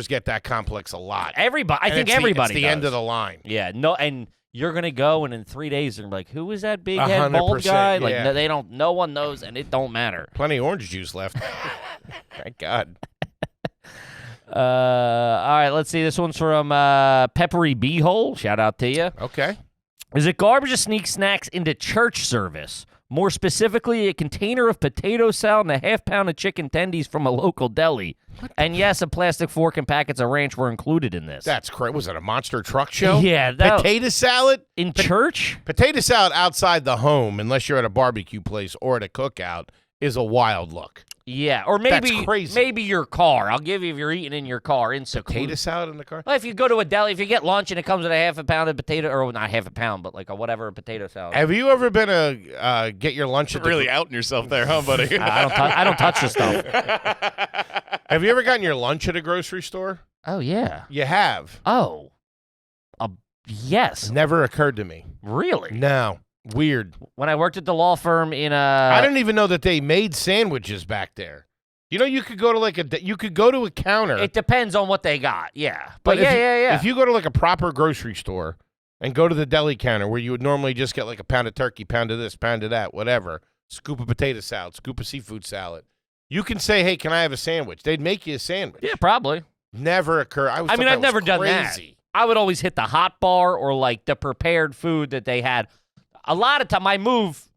get that complex a lot. Everybody. I think everybody It's the end of the line. Yeah. No, and you're going to go and in 3 days they're going to be like, who is that big head bald guy? Yeah. No one knows and it don't matter. Plenty of orange juice left. Thank God. All right, let's see. This one's from Peppery Beehole. Shout out to you. Okay. Is it garbage to sneak snacks into church service? More specifically, a container of potato salad and a half-pound of chicken tendies from a local deli. And yes, a plastic fork and packets of ranch were included in this. That's crazy. Was it a monster truck show? Yeah. Potato salad? In church? Potato salad outside the home, unless you're at a barbecue place or at a cookout, is a wild look. Yeah, or maybe That's crazy. Maybe your car. I'll give you if you're eating in your car. Potato salad in the car? Well, if you go to a deli, if you get lunch and it comes with a half a pound of potato, or not half a pound, but a potato salad. Have you ever been get your lunch at really outing yourself there, huh, buddy? I don't touch the stuff. Have you ever gotten your lunch at a grocery store? Oh, yeah. You have? Oh. Yes. Never occurred to me. Really? No. Weird. When I worked at the law firm I didn't even know that they made sandwiches back there. You could go to you could go to a counter. It depends on what they got. Yeah. But yeah. If you go to a proper grocery store and go to the deli counter where you would normally just get a pound of turkey, pound of this, pound of that, whatever, scoop of potato salad, scoop of seafood salad, you can say, "Hey, can I have a sandwich?" They'd make you a sandwich. Yeah, probably. Never occur. I've never done that. I would always hit the hot bar or the prepared food that they had. A lot of time, my move,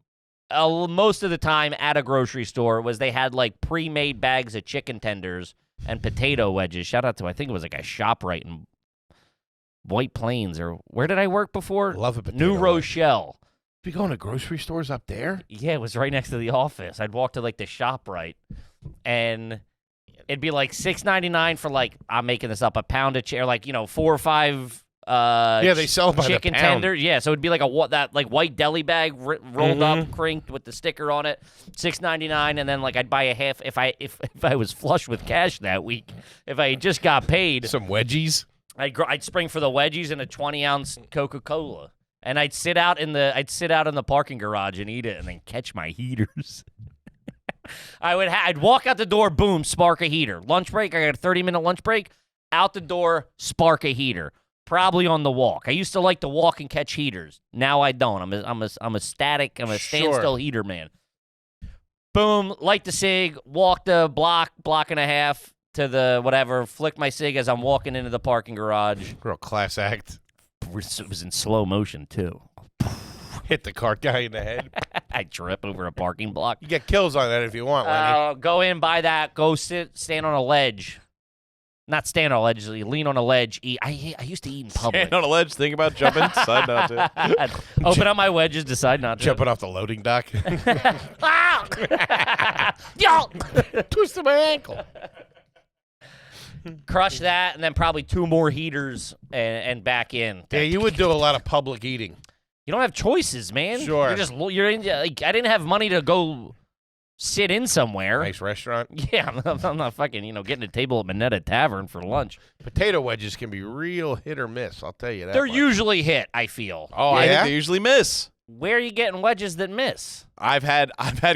most of the time at a grocery store was they had pre-made bags of chicken tenders and potato wedges. Shout out to, I think it was a ShopRite in White Plains, or where did I work before? Love a potato New wedge. Rochelle. You going to grocery stores up there? Yeah, it was right next to the office. I'd walk to the ShopRite, and it'd be $6.99 for I'm making this up, a pound of or 4 or 5. They sell it by chicken the pound. tender. Yeah, so it'd be that white deli bag rolled up, crinked with the sticker on it, $6.99, and then I'd buy a half if I was flush with cash that week. If I just got paid, some wedgies. I'd spring for the wedgies and a 20-ounce Coca-Cola, And I'd sit out in the parking garage and eat it, and then catch my heaters. I'd walk out the door, boom, spark a heater. Lunch break, I got a 30-minute lunch break. Out the door, spark a heater. Probably on the walk. I used to like to walk and catch heaters. Now I don't. I'm a standstill heater man. Boom, light the cig, walk the block and a half to the whatever, flick my cig as I'm walking into the parking garage. Real class act. It was in slow motion, too. Hit the cart guy in the head. I trip over a parking block. You get kills on that if you want, Lenny. Go in, buy that, go stand on a ledge. Not stand on a ledge, lean on a ledge, eat. I used to eat in public. Stand on a ledge, think about jumping, decide not to. Open up my wedges, decide not to. Jumping off the loading dock. Yo! Twisted my ankle. Crush that, and then probably 2 more heaters and back in. Yeah, you would do a lot of public eating. You don't have choices, man. Sure. You're in. Like, I didn't have money to go sit in somewhere. Nice restaurant. Yeah, I'm not fucking, getting a table at Minetta Tavern for lunch. Potato wedges can be real hit or miss, I'll tell you that. They're much. usually hit, I feel. Oh, I think yeah? they usually miss. Where are you getting wedges that miss? I've had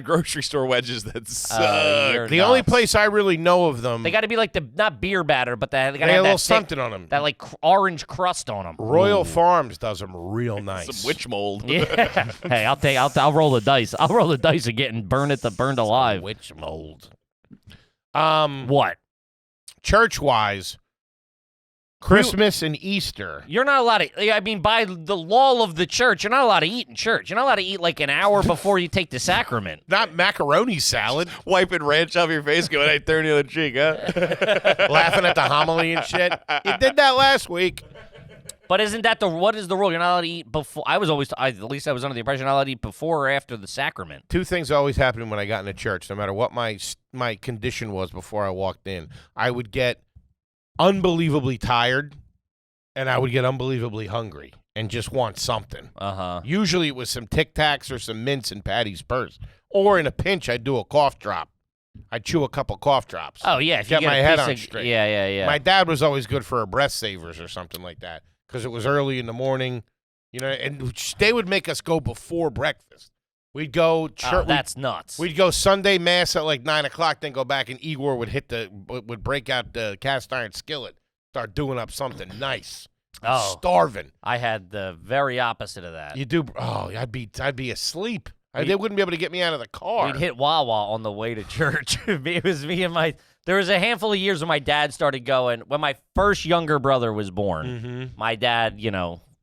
grocery store wedges that suck. You're The only nuts. place I really know of them, They got to be like not beer batter, but they got to they have have a that little thick- something on them. that like orange crust on them. Royal Farms does them real nice. Some witch mold. Yeah. Hey, I'll roll the dice. I'll roll the dice and get burned alive. Witch mold. What? Church-wise, Christmas and Easter. You're not allowed to. I mean, by the law of the church, you're not allowed to eat in church. You're not allowed to eat like an hour before you take the sacrament. Not macaroni salad. Wiping ranch off your face, going, hey, turn the other cheek, huh? Laughing at the homily and shit. You did that last week. But isn't that what is the rule? You're not allowed to eat before. I was always, at least I was under the impression, you're not allowed to eat before or after the sacrament. Two things always happened when I got into church, no matter what my condition was before I walked in. I would get unbelievably tired, and I would get unbelievably hungry and just want something. Uh-huh. Usually it was some Tic Tacs or some mints in Patty's purse. Or in a pinch, I'd do a cough drop. I'd chew a couple cough drops. Oh, yeah. If Get you my a head piece on of- straight. Yeah. My dad was always good for a breath savers or something like that because it was early in the morning, and they would make us go before breakfast. We'd go church. Oh, that's nuts. We'd go Sunday mass at like 9 o'clock, then go back, and Igor would break out the cast iron skillet, start doing up something nice. Oh. Starving. I had the very opposite of that. You do? Oh, I'd be asleep. They wouldn't be able to get me out of the car. We'd hit Wawa on the way to church. It was me and my. There was a handful of years when my dad started going. When my first younger brother was born, my dad,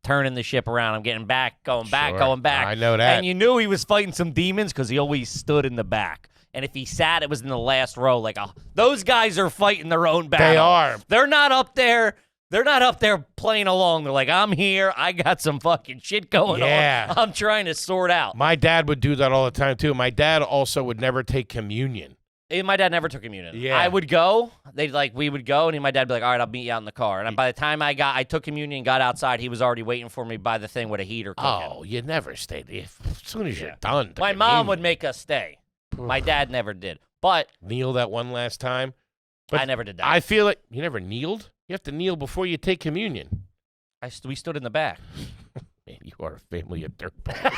turning the ship around. I'm getting back, going back, Sure. going back. I know that. And you knew he was fighting some demons because he always stood in the back. And if he sat, it was in the last row. Like, those guys are fighting their own battle. They are. They're not up there. They're not up there playing along. They're like, I'm here. I got some fucking shit going Yeah. on. I'm trying to sort out. My dad would do that all the time, too. My dad also would never take communion. My dad never took communion. Yeah. I would go. We would go, and my dad would be like, all right, I'll meet you out in the car. And by the time I took communion and got outside, he was already waiting for me by the thing with a heater cooking. Oh, you never stayed. As soon as you're done. My mom would make us stay. My dad never did. But kneel that one last time. But I never did that. I feel like you never kneeled. You have to kneel before you take communion. We stood in the back. Man, you are a family of dirtbags.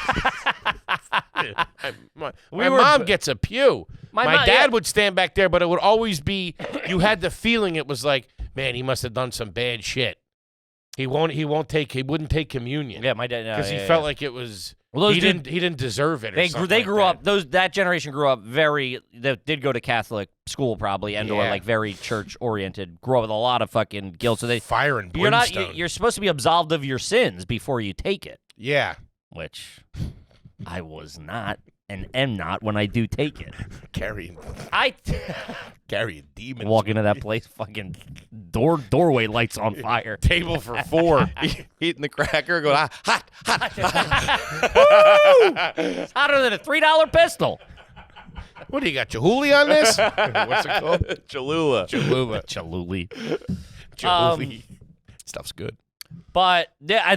my were- mom gets a pew. My My mom- dad yeah. would stand back there, but it would always be. You had the feeling it was like, man, he must have done some bad shit. He wouldn't take communion. Yeah, my dad. because he felt like it was. Well, those he didn't deserve it. Or They something grew like up. That generation grew up that did go to Catholic school probably, and or Yeah. like very church oriented. Grew up with a lot of fucking guilt. So they fire and you're brimstone. not. You're supposed to be absolved of your sins before you take it, Yeah. which I was not and am not when I do take it. Carrying I demons. walk into that place, fucking doorway lights on fire. Table for 4. Eating the cracker, going, hot. It's hotter than a $3 pistol. What do you got, Chihuly on this? What's it called? Cholula. Cholula. Chihuly. Stuff's good. But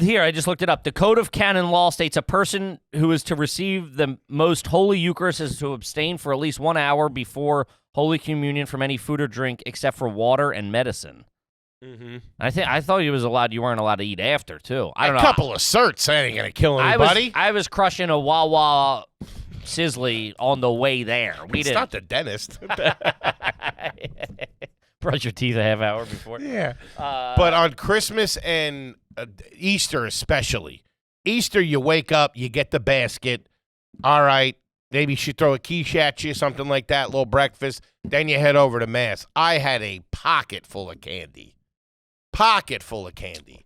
here, I just looked it up. The Code of Canon Law states a person who is to receive the most holy Eucharist is to abstain for at least 1 hour before Holy Communion from any food or drink except for water and medicine. Mm-hmm. I thought you weren't allowed to eat after too. I don't know. A couple of certs ain't gonna kill anybody. I was crushing a Wawa Sizzly on the way there. It's not the dentist. Brush your teeth a half hour before. Yeah. But on Christmas and Easter especially, Easter you wake up, you get the basket. All right, maybe she throw a quiche at you, something like that, little breakfast. Then you head over to Mass. I had a pocket full of candy.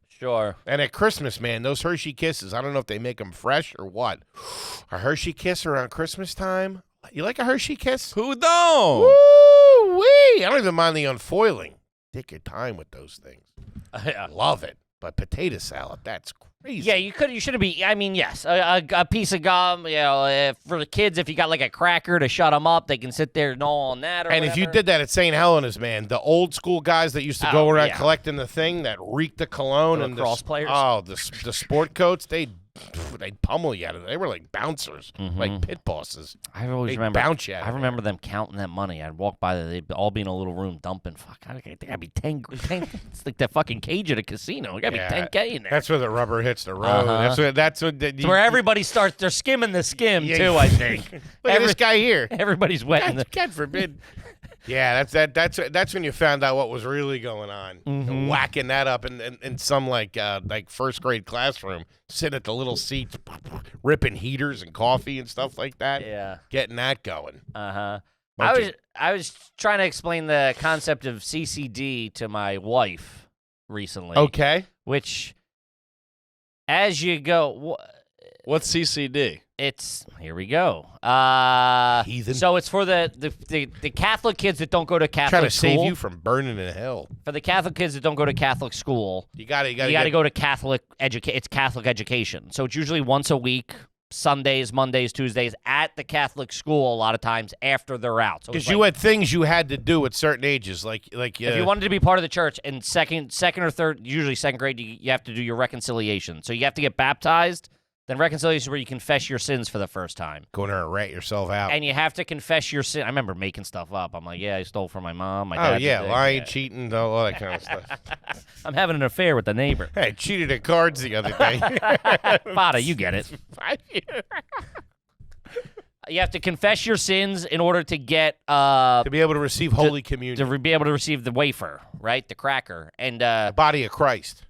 Sure. And at Christmas, man, those Hershey Kisses, I don't know if they make them fresh or what. A Hershey Kiss around Christmas time? You like a Hershey Kiss? Who don't? Woo-wee! I don't even mind the unfoiling. Take your time with those things. Yeah. Love it. But potato salad, that's crazy. Yeah, you shouldn't be. I mean, yes, a piece of gum. You know, for the kids, if you got like a cracker to shut them up, they can sit there and gnaw on that. Or And if you did that at St. Helena's, man, the old school guys that used to go around collecting the thing that reeked the cologne The and lacrosse players. Oh, the sport coats, they'd pummel you out of it. They were like bouncers, like pit bosses. I always They'd remember. bounce you out I of remember them counting that money. I'd walk by there, they'd all be in a little room dumping. Fuck, I think I'd be 10. It's like that fucking cage at a casino. I gotta be 10K in there. That's where the rubber hits the road. That's what. It's where everybody starts. They're skimming the skim too. I think. Look at this guy here. Everybody's wetting. God forbid. Yeah, that's when you found out what was really going on. And whacking that up in some like first grade classroom, sitting at the little seats, ripping heaters and coffee and stuff like that. Yeah, getting that going. I was trying to explain the concept of CCD to my wife recently. Okay, which as you go, What's CCD? Here we go. Heathen. So it's for the Catholic kids that don't go to Catholic trying to school. save you from burning in hell. For the Catholic kids that don't go to Catholic school, You got to go to Catholic It's Catholic education. So it's usually once a week, Sundays, Mondays, Tuesdays at the Catholic school. A lot of times after they're out. So because you had things you had to do at certain ages, like if you wanted to be part of the church in second or third, usually second grade, you have to do your reconciliation. So you have to get baptized. Then reconciliation is where you confess your sins for the first time. Go in there and rat yourself out. And you have to confess your sin. I remember making stuff up. I'm like, yeah, I stole from my mom. My dad did lying, cheating, all that kind of stuff. I'm having an affair with the neighbor. Hey, I cheated at cards the other day. Fada, you get it. You have to confess your sins in order to get to be able to receive Holy Communion. To be able to receive the wafer, right? The cracker. And the body of Christ.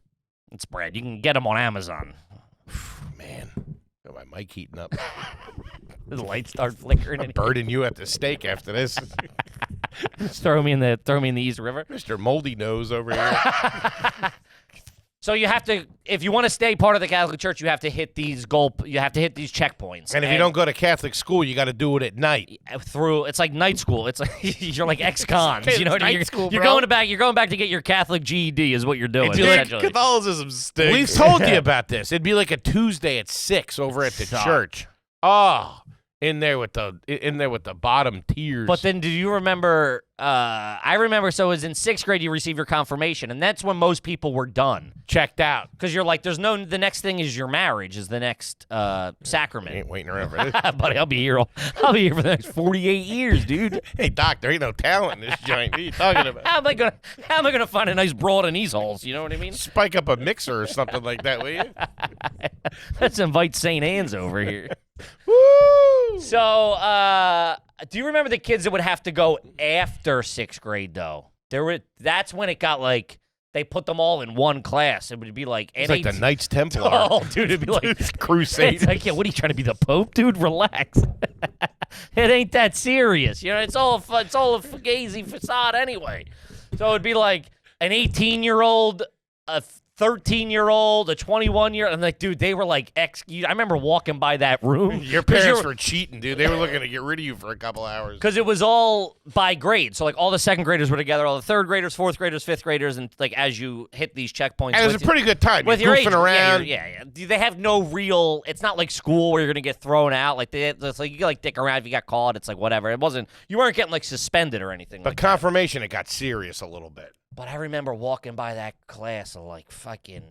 It's bread. You can get them on Amazon. Man, got my mic heating up. The lights start flickering. I'm burning you at the stake after this. Just throw me in the East River. Mr. Moldy Nose over here. So you have to, if you want to stay part of the Catholic Church, you have to hit these checkpoints. And if you don't go to Catholic school, you got to do it at night. It's like night school. It's like you're like ex-cons. You know, you're going back to get your Catholic GED is what you're doing. Catholicism stinks. We've told you about this. It'd be like a Tuesday at 6 over at the church. Oh, in there with the bottom tiers. But then, do you remember? I remember. So it was in sixth grade you receive your confirmation, and that's when most people were done, checked out, because you're like, there's no. The next thing is your marriage, is the next sacrament. I ain't waiting around for this, buddy. I'll be here for the next 48 years, dude. Hey, Doc, there ain't no talent in this joint. What are you talking about? How am I gonna find a nice broad in these holes? You know what I mean? Spike up a mixer or something like that, will you? Let's invite St. Anne's over here. Woo! So, do you remember the kids that would have to go after sixth grade, though? That's when it got like, they put them all in one class. It would be like... It's like the Knights Templar. Oh, dude, it'd be like... Crusade. It's like, yeah, what are you trying to be, the Pope? Dude, relax. It ain't that serious. You know, it's all a fugazi facade anyway. So it'd be like an 18-year-old, a 13-year-old, a 21-year-old. I'm like, dude, they were like I remember walking by that room. Your parents were cheating, dude. They were looking to get rid of you for a couple hours. Because it was all by grade. So, like, all the second graders were together, all the third graders, fourth graders, fifth graders, and, like, as you hit these checkpoints. And it was a pretty good time. With you're your goofing age, around. Yeah. They have no real, it's not like school where you're going to get thrown out. Like, it's like you can, like, dick around if you got caught. It's like, whatever. You weren't getting, like, suspended or anything But like confirmation, it got serious a little bit. But I remember walking by that class of like fucking,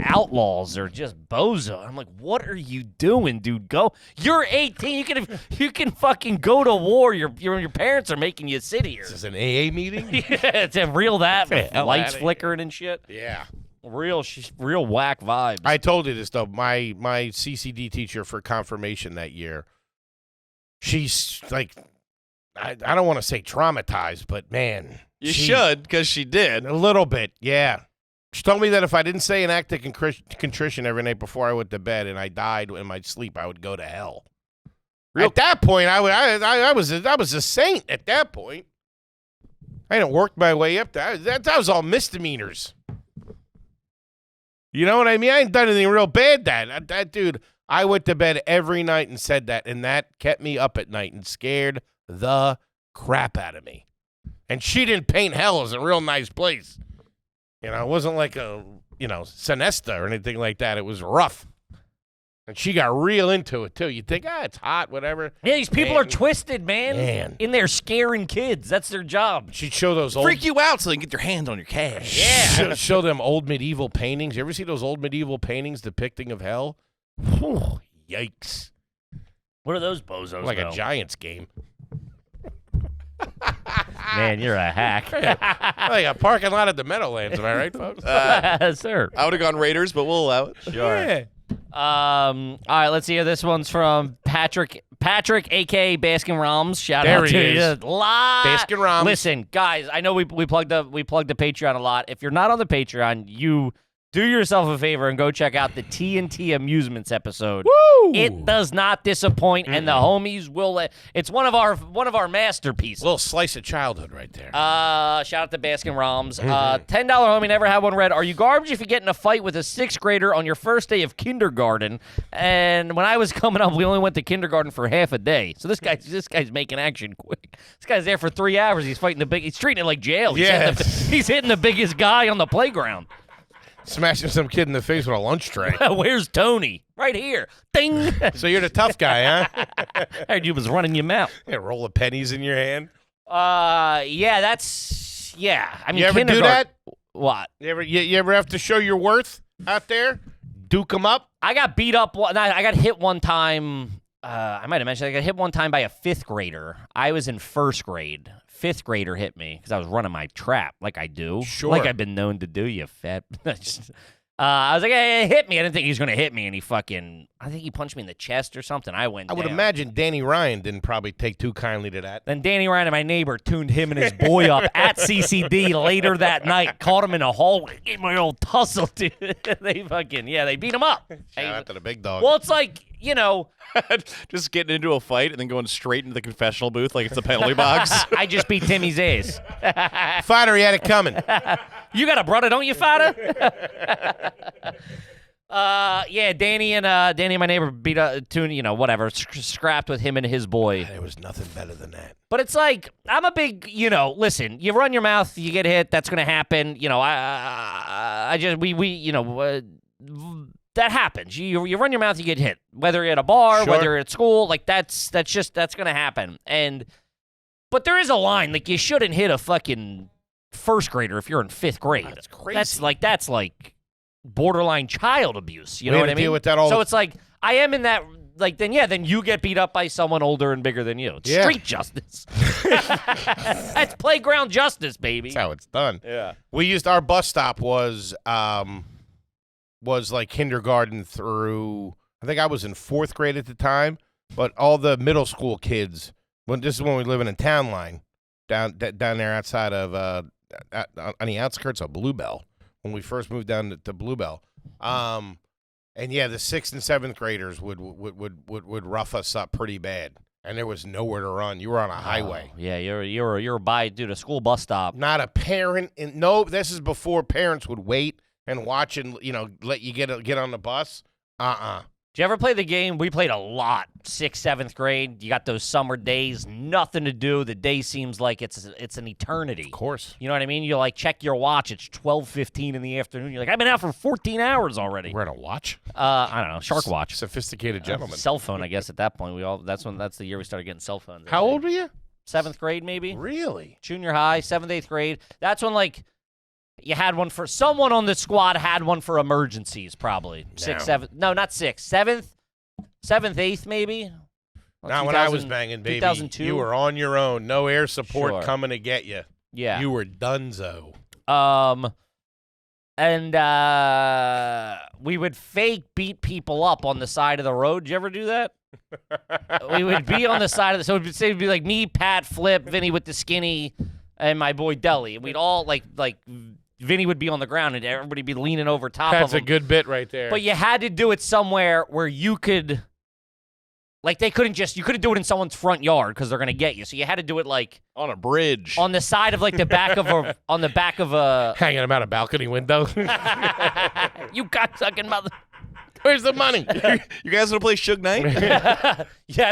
outlaws or just bozo. I'm like, what are you doing, dude? Go. You're 18. You can fucking go to war. Your parents are making you sit here. Is this an AA meeting? Yeah, to reel that with Hell lights outta flickering and shit. Yeah. Real whack vibes. I told you this, though. My CCD teacher for confirmation that year, she's like, I don't want to say traumatized, but man. You should, because she did. A little bit, yeah. She told me that if I didn't say an act of contrition every night before I went to bed and I died in my sleep, I would go to hell. At that point, I was a saint at that point. I didn't work my way up there. That was all misdemeanors. You know what I mean? I ain't done anything real bad. That dude, I went to bed every night and said that, and that kept me up at night and scared the crap out of me. And she didn't paint hell as a real nice place. It wasn't like a, Sinesta or anything like that. It was rough. And she got real into it, too. You think, it's hot, whatever. Yeah, these people are twisted, man. In there scaring kids. That's their job. She'd show those old... Freak you out so they can get their hands on your cash. Yeah. show them old medieval paintings. You ever see those old medieval paintings depicting of hell? Whew, yikes. What are those bozos, Like though? a Giants game. Man, you're a hack. Like a parking lot at the Meadowlands, am I right, folks? Sir. I would have gone Raiders, but we'll allow it. Yeah. All right, let's see. This one's from Patrick, a.k.a. Baskin Robbins. Shout There out he to is. you. Baskin Robbins. Listen, guys, I know we plugged the Patreon a lot. If you're not on the Patreon, you do yourself a favor and go check out the TNT Amusements episode. Woo! It does not disappoint, and the homies will. It's one of our masterpieces. Little slice of childhood right there. Shout out to Baskin Robbins. $10 homie, never had one read. Are you garbage if you get in a fight with a 6th grader on your first day of kindergarten? And when I was coming up, we only went to kindergarten for half a day. So this guy's making action quick. This guy's there for 3 hours. He's fighting he's treating it like jail. He's hitting the biggest guy on the playground. Smashing some kid in the face with a lunch tray. Where's Tony? Right here. Ding. So you're the tough guy, huh? I heard you was running your mouth. Yeah, roll of pennies in your hand. Yeah. I mean, You ever do that? What? You ever have to show your worth out there? Duke them up? I got beat up. I got hit one time. I might have mentioned I got hit one time by a 5th grader. I was in 1st grade. 5th grader hit me because I was running my trap like I do. Sure. Like I've been known to do, you fat. I was like, hey, hit me. I didn't think he was going to hit me. And I think he punched me in the chest or something. I went I would down. imagine Danny Ryan didn't probably take too kindly to that. Then Danny Ryan and my neighbor tuned him and his boy up at CCD later that night. Caught him in a hallway. Gave my old tussle, dude. They beat him up. Shout out to the big dog. Well, it's like, Just getting into a fight and then going straight into the confessional booth like it's a penalty box. I just beat Timmy's ass. Fighter, he had it coming. You got a brother, don't you, Fada? Yeah, Danny and my neighbor beat up, whatever, scrapped with him and his boy. There was nothing better than that. But it's like, I'm a big, listen, you run your mouth, you get hit, that's going to happen. That happens. You run your mouth, you get hit. Whether you're at a bar, Sure. whether you're at school, like that's going to happen. But there is a line, like you shouldn't hit a fucking 1st grader if you're in 5th grade. That's crazy. That's like borderline child abuse. You know We what had I to deal mean? with that all so the- it's like I am in that. Like then you get beat up by someone older and bigger than you. It's Yeah. street justice. That's playground justice, baby. That's how it's done. Yeah. Our bus stop was like kindergarten through, I think I was in 4th grade at the time, but all the middle school kids, this is when we were living in Town Line, down there outside of, on the outskirts of Bluebell, when we first moved down to Bluebell. And yeah, the 6th and 7th graders would rough us up pretty bad, and there was nowhere to run. You were on a highway. Oh, yeah, you're by a school bus stop. Not a parent. No, this is before parents would wait and watch and let you get on the bus. Did you ever play the game? We played a lot. 6th, 7th grade. You got those summer days, nothing to do. The day seems like it's an eternity. Of course. You know what I mean? You check your watch. It's 12:15 in the afternoon. You're like, I've been out for 14 hours already. We're on a watch. I don't know, Shark Watch. Sophisticated gentleman. Cell phone, I guess. At that point, that's the year we started getting cell phones. How old were you? 7th grade, maybe. Really? Junior high, 7th, 8th grade. That's when You had one for someone on the squad had one for emergencies, probably. Sixth, seventh. No, not sixth. Seventh, eighth, maybe. Not when I was banging, baby. 2002. You were on your own. No air support Sure. coming to get you. Yeah. You were donezo. And we would fake beat people up on the side of the road. Did you ever do that? We would be on the side of the, so it'd be like me, Pat, Flip, Vinny with the skinny, and my boy Deli. And we'd all like Vinny would be on the ground and everybody be leaning over top of him. That's a good bit right there. But you had to do it somewhere where you could, like, you couldn't do it in someone's front yard because they're gonna get you. So you had to do it like On a bridge. on the side of like the back of a, on the back of a. Hanging about a balcony window. You cocksucking mother. Where's the money? You guys want to play Suge Knight? You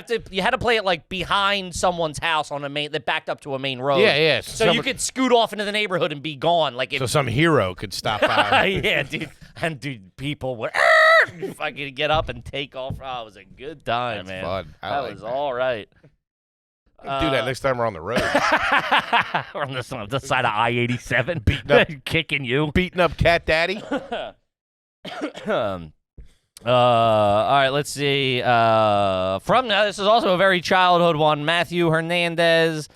had to play it like behind someone's house on a main that backed up to a main road. Yeah. So you could scoot off into the neighborhood and be gone. Like So some hero could stop by. yeah, dude. And dude, people would fucking get up and take off. Oh, it was a good time, That's man. fun. I That like was that. all right. Do that next time we're on the road. We're on the side of I-87, kicking you. Beating up Cat Daddy. All right, let's see. This is also a very childhood one. Matthew Hernandez.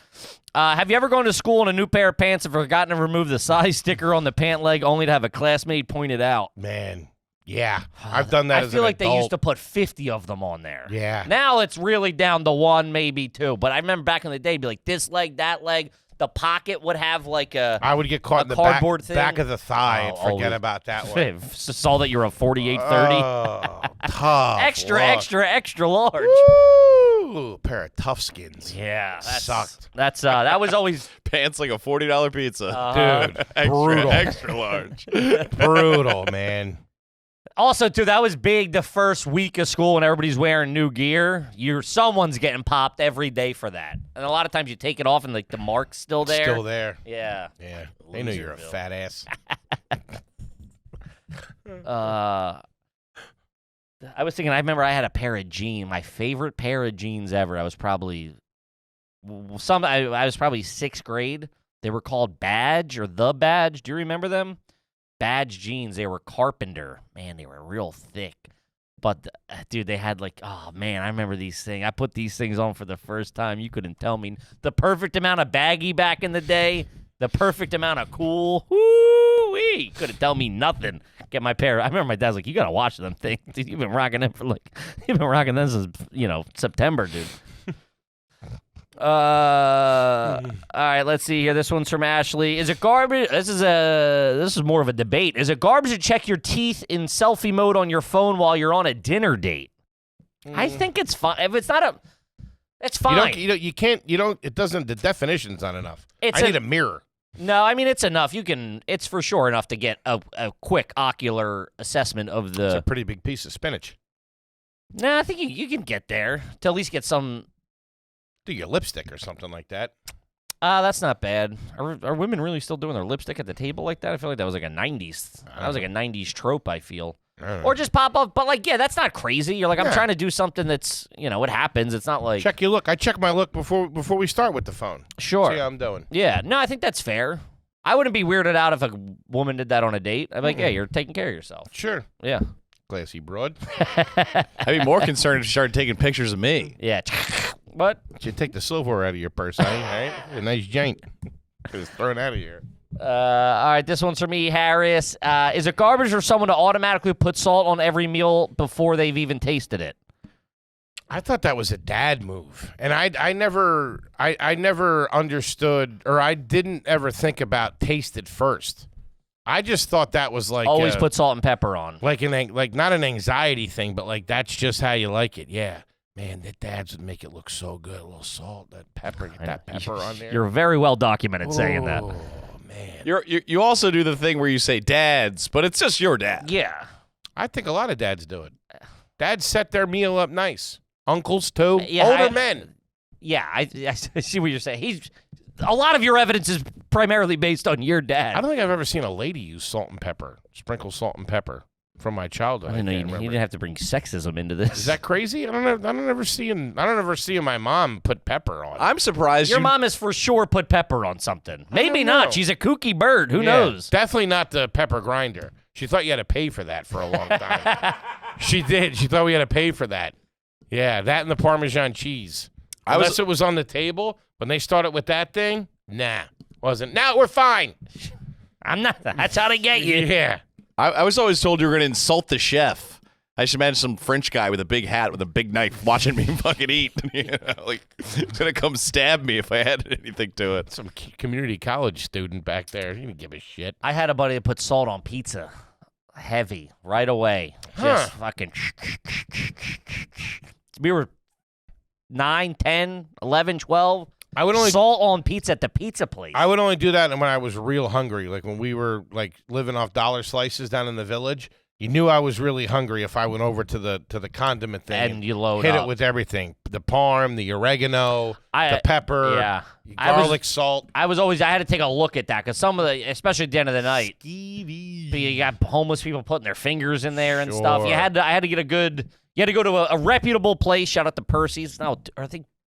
Have you ever gone to school in a new pair of pants and forgotten to remove the size sticker on the pant leg only to have a classmate point it out? Man, yeah. I've done that I as feel an like adult. they used to put 50 of them on there. Yeah. Now it's really down to one, maybe two. But I remember back in the day, it'd be like this leg, that leg. The pocket would have like a I would get caught in the cardboard thing. back of the thigh and Oh, forget always. about that one. saw that you're a 48-30. Oh, tough. extra large. Woo! Pair of tough skins. Yeah, Sucked. That was always Pants like a $40 pizza. Dude, brutal. Extra large. Brutal, man. also too. That was big the first week of school when everybody's wearing new gear. Someone's getting popped every day for that, and a lot of times you take it off and like the mark's still there. Still there. Yeah. Yeah. They know you're a Loserville. fat ass. I was thinking. I remember I had a pair of jeans. My favorite pair of jeans ever. I was probably I was probably 6th grade. They were called Badge or The Badge. Do you remember them? Badge jeans. They were Carpenter. Man, they were real thick. But, dude, they had like, oh, man, I remember these things. I put these things on for the first time. You couldn't tell me. The perfect amount of baggy back in the day. The perfect amount of cool. Woo-wee. Couldn't tell me nothing. Get my pair. I remember my dad's like, you got to watch them things. Dude, you've been rocking them since, September, dude. All right, let's see here. This one's from Ashley. Is it garbage? This is more of a debate. Is it garbage to check your teeth in selfie mode on your phone while you're on a dinner date? I think it's fine. If it's not it's fine. It doesn't, the definition's not enough. I need a mirror. No, I mean, it's enough. It's for sure enough to get a quick ocular assessment of It's the. a pretty big piece of spinach. No, I think you can get there to at least get some. Do your lipstick or something like that. That's not bad. Are women really still doing their lipstick at the table like that? I feel like that was like a 90s. That was like a 90s trope, I feel. Or just pop up. But, like, yeah, that's not crazy. You're like, I'm trying to do something that's, it happens. It's not like. Check your look. I check my look before we start with the phone. Sure. See how I'm doing. Yeah. No, I think that's fair. I wouldn't be weirded out if a woman did that on a date. I'd be like, yeah, you're taking care of yourself. Sure. Yeah. Classy broad. I'd be more concerned if you started taking pictures of me. Yeah. What? You take the silverware out of your purse, honey. All right? A nice giant. Just throw it out of here. All right, this one's for me, Harris. Is it garbage for someone to automatically put salt on every meal before they've even tasted it? I thought that was a dad move, and I never understood, or I didn't ever think about taste it first. I just thought that was like Always put salt and pepper on. like not an anxiety thing, but like that's just how you like it. Yeah, man, the dads would make it look so good. A little salt, that pepper, get that pepper on there. You're very well documented saying that. Oh man, You also do the thing where you say dads, but it's just your dad. Yeah. I think a lot of dads do it. Dads set their meal up nice. Uncles too. Yeah, Older men. Yeah, I see what you're saying. A lot of your evidence is primarily based on your dad. I don't think I've ever seen a lady use salt and pepper. Sprinkle salt and pepper. from my childhood. I didn't know can't you remember. didn't have to bring sexism into this. Is that crazy? I don't ever see my mom put pepper on. I'm surprised Your you. mom has for sure put pepper on something. Maybe don't not. know. She's a kooky bird. Who Yeah, knows? Definitely not the pepper grinder. She thought you had to pay for that for a long time. She did. She thought we had to pay for that. Yeah, that and the Parmesan cheese. Unless it was on the table. When they started with that thing, nah, wasn't. Now we're fine. I'm not. That's how they get you. Yeah. I was always told you were going to insult the chef. I just imagine some French guy with a big hat with a big knife watching me fucking eat. You know, like, he's going to come stab me if I had anything to it. Some community college student back there. He didn't give a shit. I had a buddy that put salt on pizza. Heavy. Right away. Huh. Just fucking. We were 9, 10, 11, 12. I would only Salt on pizza at the pizza place. I would only do that when I was real hungry, like when we were like living off dollar slices down in the village. You knew I was really hungry if I went over to the condiment thing And you load hit up. it with everything: the parm, the oregano, the pepper, Yeah. garlic, salt. I had to take a look at that because some of the, especially at the end of the night, you got homeless people putting their fingers in there and stuff. Sure. I had to get you had to go to a reputable place. Shout out to Percy's.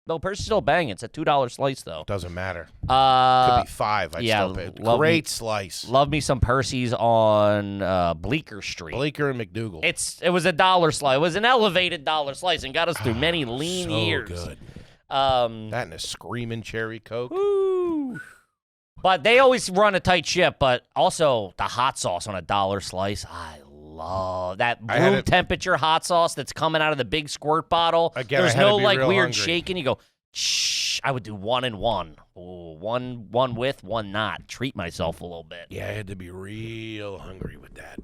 No, Percy's still banging. It's a $2 slice though. Doesn't matter. Could be $5. I'd yeah, still pay. love Great me- slice. Love me some Percy's on Bleecker Street. Bleecker and McDougal. It was a $1 slice. It was an elevated $1 slice and got us through many lean so years. good. That That and a screaming cherry Coke. Woo. But they always run a tight ship. But also the hot sauce on a $1 slice, I love that I had room it- temperature hot sauce that's coming out of the big squirt bottle. Again, There's I had to no be like real weird hungry. shaking. You go, shh. I would do 1 and 1. Ooh, one with, one not. Treat myself a little bit. Yeah, I had to be real hungry with that.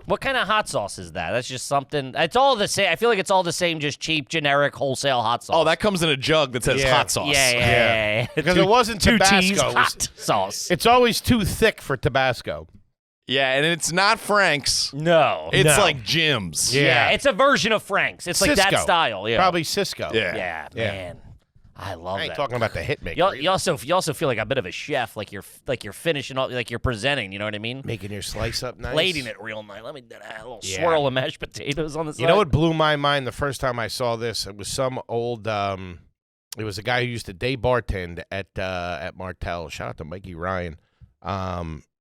What kind of hot sauce is that? That's just something. It's all the same. I feel like it's all the same, just cheap, generic, wholesale hot sauce. Oh, that comes in a jug that says Yeah. hot sauce. Yeah. Because it wasn't Two Tabasco. T's It was- hot sauce. It's always too thick for Tabasco. Yeah, and it's not Frank's. No. It's No. like Jim's. Yeah. It's a version of Frank's. It's like that Cisco. style. Yeah. Probably Cisco. Yeah. Yeah, Yeah. man. I love I ain't that. talking about the hitmaker. You also feel like a bit of a chef, like you're finishing all, like you're presenting. You know what I mean? Making your slice up nice. Plating it real nice. Let me do a little Yeah. swirl of mashed potatoes on the side. You know what blew my mind the first time I saw this? It was some old. It was a guy who used to day bartend at Martell. Shout out to Mikey Ryan.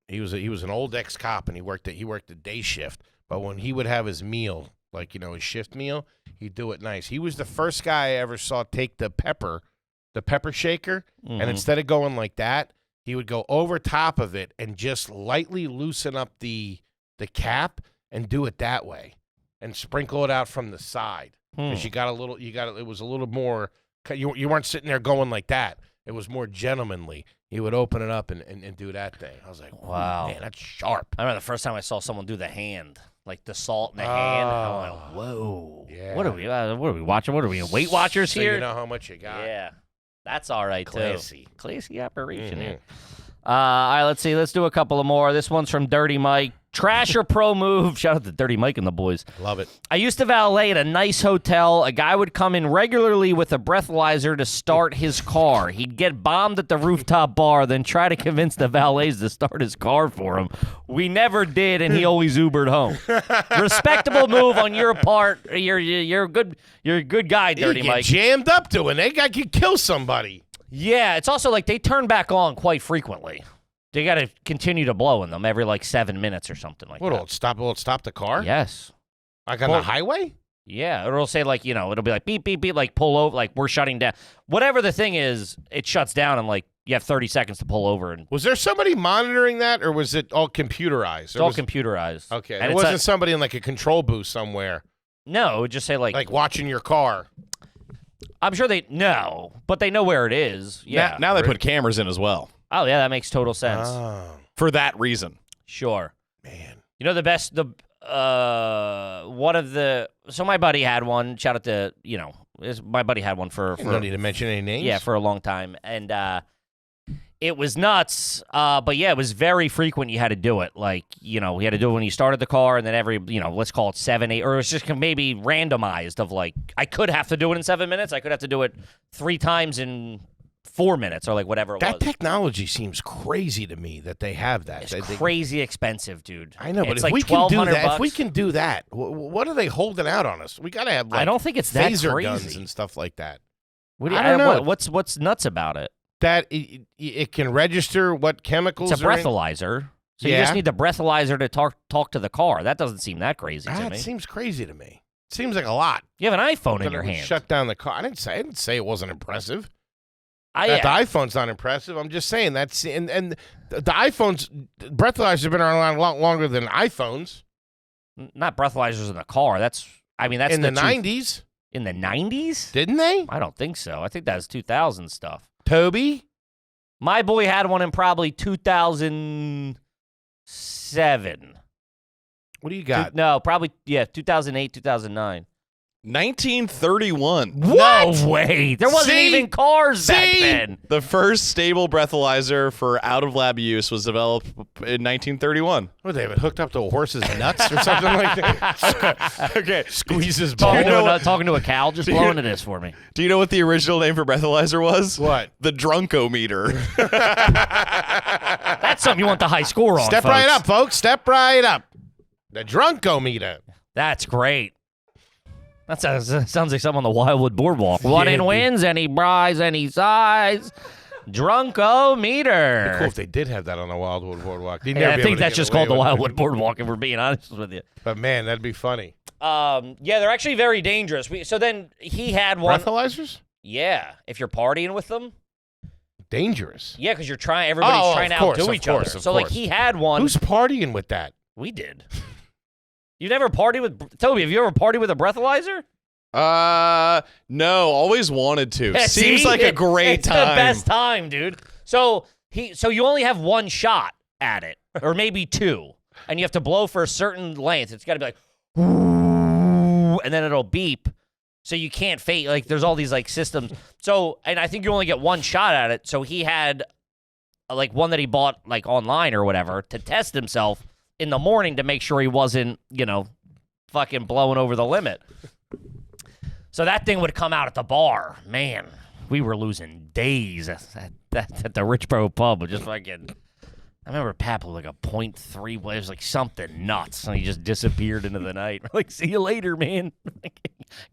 He was an old ex-cop and he worked a day shift. But when he would have his meal, like his shift meal, he'd do it nice. He was the first guy I ever saw take the pepper shaker, and instead of going like that, he would go over top of it and just lightly loosen up the cap and do it that way, and sprinkle it out from the side. Because it was a little more. You weren't sitting there going like that. It was more gentlemanly. He would open it up and do that thing. I was like, Wow. man, that's sharp. I remember the first time I saw someone do the hand, like the salt in the hand. I went, whoa. Yeah. What are we watching? What are we, Weight Watchers So here? you know how much you got. Yeah. That's all right, Classy. too. Classy operation Mhm. here. All right, let's see. Let's do a couple of more. This one's from Dirty Mike. Trash or pro move? Shout out to Dirty Mike and the boys. Love it. I used to valet at a nice hotel. A guy would come in regularly with a breathalyzer to start his car. He'd get bombed at the rooftop bar, then try to convince the valets to start his car for him. We never did, and he always Ubered home. Respectable move on your part. You're a good guy, Dirty You get Mike. jammed up doing it. They could kill somebody. Yeah, it's also like they turn back on quite frequently. They got to continue to blow in them every like 7 minutes or something like Will that. it stop the car? Yes. Like on Well- the highway? Yeah, it'll say like, it'll be like beep, beep, beep, like pull over, like we're shutting down. Whatever the thing is, it shuts down and like you have 30 seconds to pull over. And Was there somebody monitoring that, or was it all computerized? it's all computerized. Okay, And it it's wasn't somebody in like a control booth somewhere, no, it would just say like watching your car. I'm sure they know, but they know where it is. Yeah. Now they put cameras in as well Oh, yeah, that makes total sense. Oh, for that reason. Sure. man. You know one of the so my buddy had one. Shout out to my buddy had one for You don't need to mention any names. yeah for a long time, and it was nuts. But yeah, it was very frequent. You had to do it. Like we had to do it when you started the car, and then every let's call it 7, 8, or it's just maybe randomized. Of like I could have to do it in 7 minutes. I could have to do it 3 times in 4 minutes or like whatever it That was. technology seems crazy to me that they have that. It's They- crazy expensive, dude. I know, but it's if like we can do $1,200 that, bucks. if we can do that, what are they holding out on us? We got to have like I don't think it's that phaser crazy. guns and stuff like that. What do you, I don't know. What's nuts about it? That it can register what chemicals It's a are in. breathalyzer. So you Yeah. just need the breathalyzer to talk to the car. That doesn't seem that crazy to It me. seems crazy to me. It seems like a lot. You have an iPhone in That your it would hand. Shut down the car. I didn't say it wasn't impressive. I, That the iPhone's not impressive. I'm just saying that's and the iPhones breathalyzers have been around a lot longer than iPhones. not breathalyzers in the car. That's In the 90s, In the 90s? didn't they? I don't think so. I think that was 2000 stuff. Toby? My boy had one in probably 2007. What do you got? No, probably 2008, 2009. 1931. No way. There wasn't See? even cars back See? then. The first stable breathalyzer for out-of-lab use was developed in 1931. What, they have it hooked up to a horse's nuts or something like that? Okay. Squeezes ball. Talking to a cow, just blow into this for me. Do you know what the original name for breathalyzer was? What? The drunkometer. That's something you want the high score on, Step folks. right up, folks. Step right up. The drunkometer. That's great. That sounds like something on the Wildwood Boardwalk. What in dude. wins, any prize, any size. Drunkometer. Cool if they did have that on the Wildwood Boardwalk. They'd Yeah, never I be think able to that's get just away called the with it. Wildwood Boardwalk, if we're being honest with you. But man, that'd be funny. Yeah, they're actually very dangerous. So then he had one. Breathalyzers? Yeah, if you're partying with them. Dangerous. Yeah, because everybody's Oh, trying of to course, outdo of each course, other. of So like course. he had one. Who's partying with that? We did. You never partied with Toby? Have you ever partied with a breathalyzer? No, always wanted to. Yeah, Seems see? like a great it's time. the best time, dude. So you only have one shot at it, or maybe two, and you have to blow for a certain length. It's got to be like, and then it'll beep. So you can't fake. Like there's all these like systems. So and I think you only get one shot at it. So he had like one that he bought like online or whatever to test himself in the morning to make sure he wasn't fucking blowing over the limit. So that thing would come out at the bar. Man, we were losing days at the Richboro pub. Just fucking. I remember Pap was like a .3. It was like something nuts, and he just disappeared into the night. We're like, see you later, man.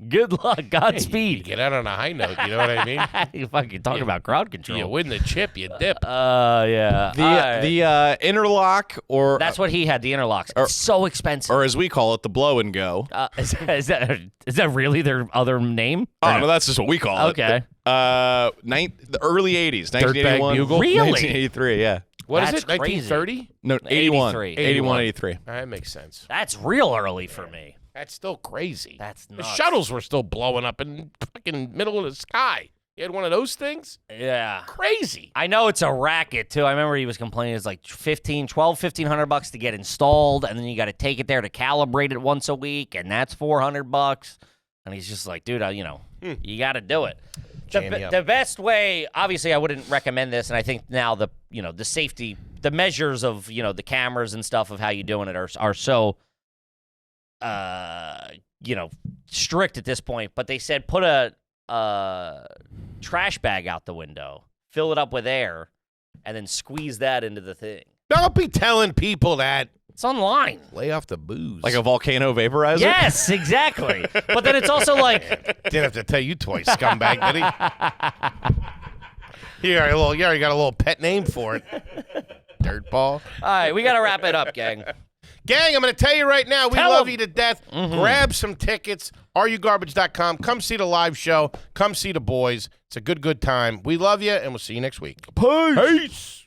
Good luck, You Godspeed. get out on a high note. You know what I mean? You fucking talking about crowd control. You win the chip, you dip. Yeah. The interlock, or That's what he had. The interlocks. It's so expensive. or as we call it, the blow and go. Is that really their other name? Oh no, that's just what we call it. Okay. The early 80s, Dirtbag 1981, Bugle? Really? 1983. Yeah. What is That's it? crazy. 1930? No, 81. 83. 81, 83. That makes sense. That's real early for me. That's still crazy. That's The nuts. shuttles were still blowing up in fucking middle of the sky. You had one of those things? Yeah. Crazy. I know it's a racket too. I remember he was complaining it's like $1,500 to get installed, and then you got to take it there to calibrate it once a week, and that's $400. And he's just like, dude, you got to do it. Jam me up. The best way, obviously, I wouldn't recommend this, and I think now the safety, the measures of the cameras and stuff of how you doing it are so strict at this point. But they said put a trash bag out the window, fill it up with air, and then squeeze that into the thing. Don't be telling people that. It's online. Lay off the booze. Like a volcano vaporizer? Yes, exactly. But then it's also like Didn't have to tell you twice, scumbag, did he? You already got a little pet name for it. Dirtball. all right, we got to wrap it up, gang. Gang, I'm going to tell you right now, we Tell love 'em. you to death. Grab some tickets, areyougarbage.com. Come see the live show. Come see the boys. It's a good time. We love you, and we'll see you next week. Peace.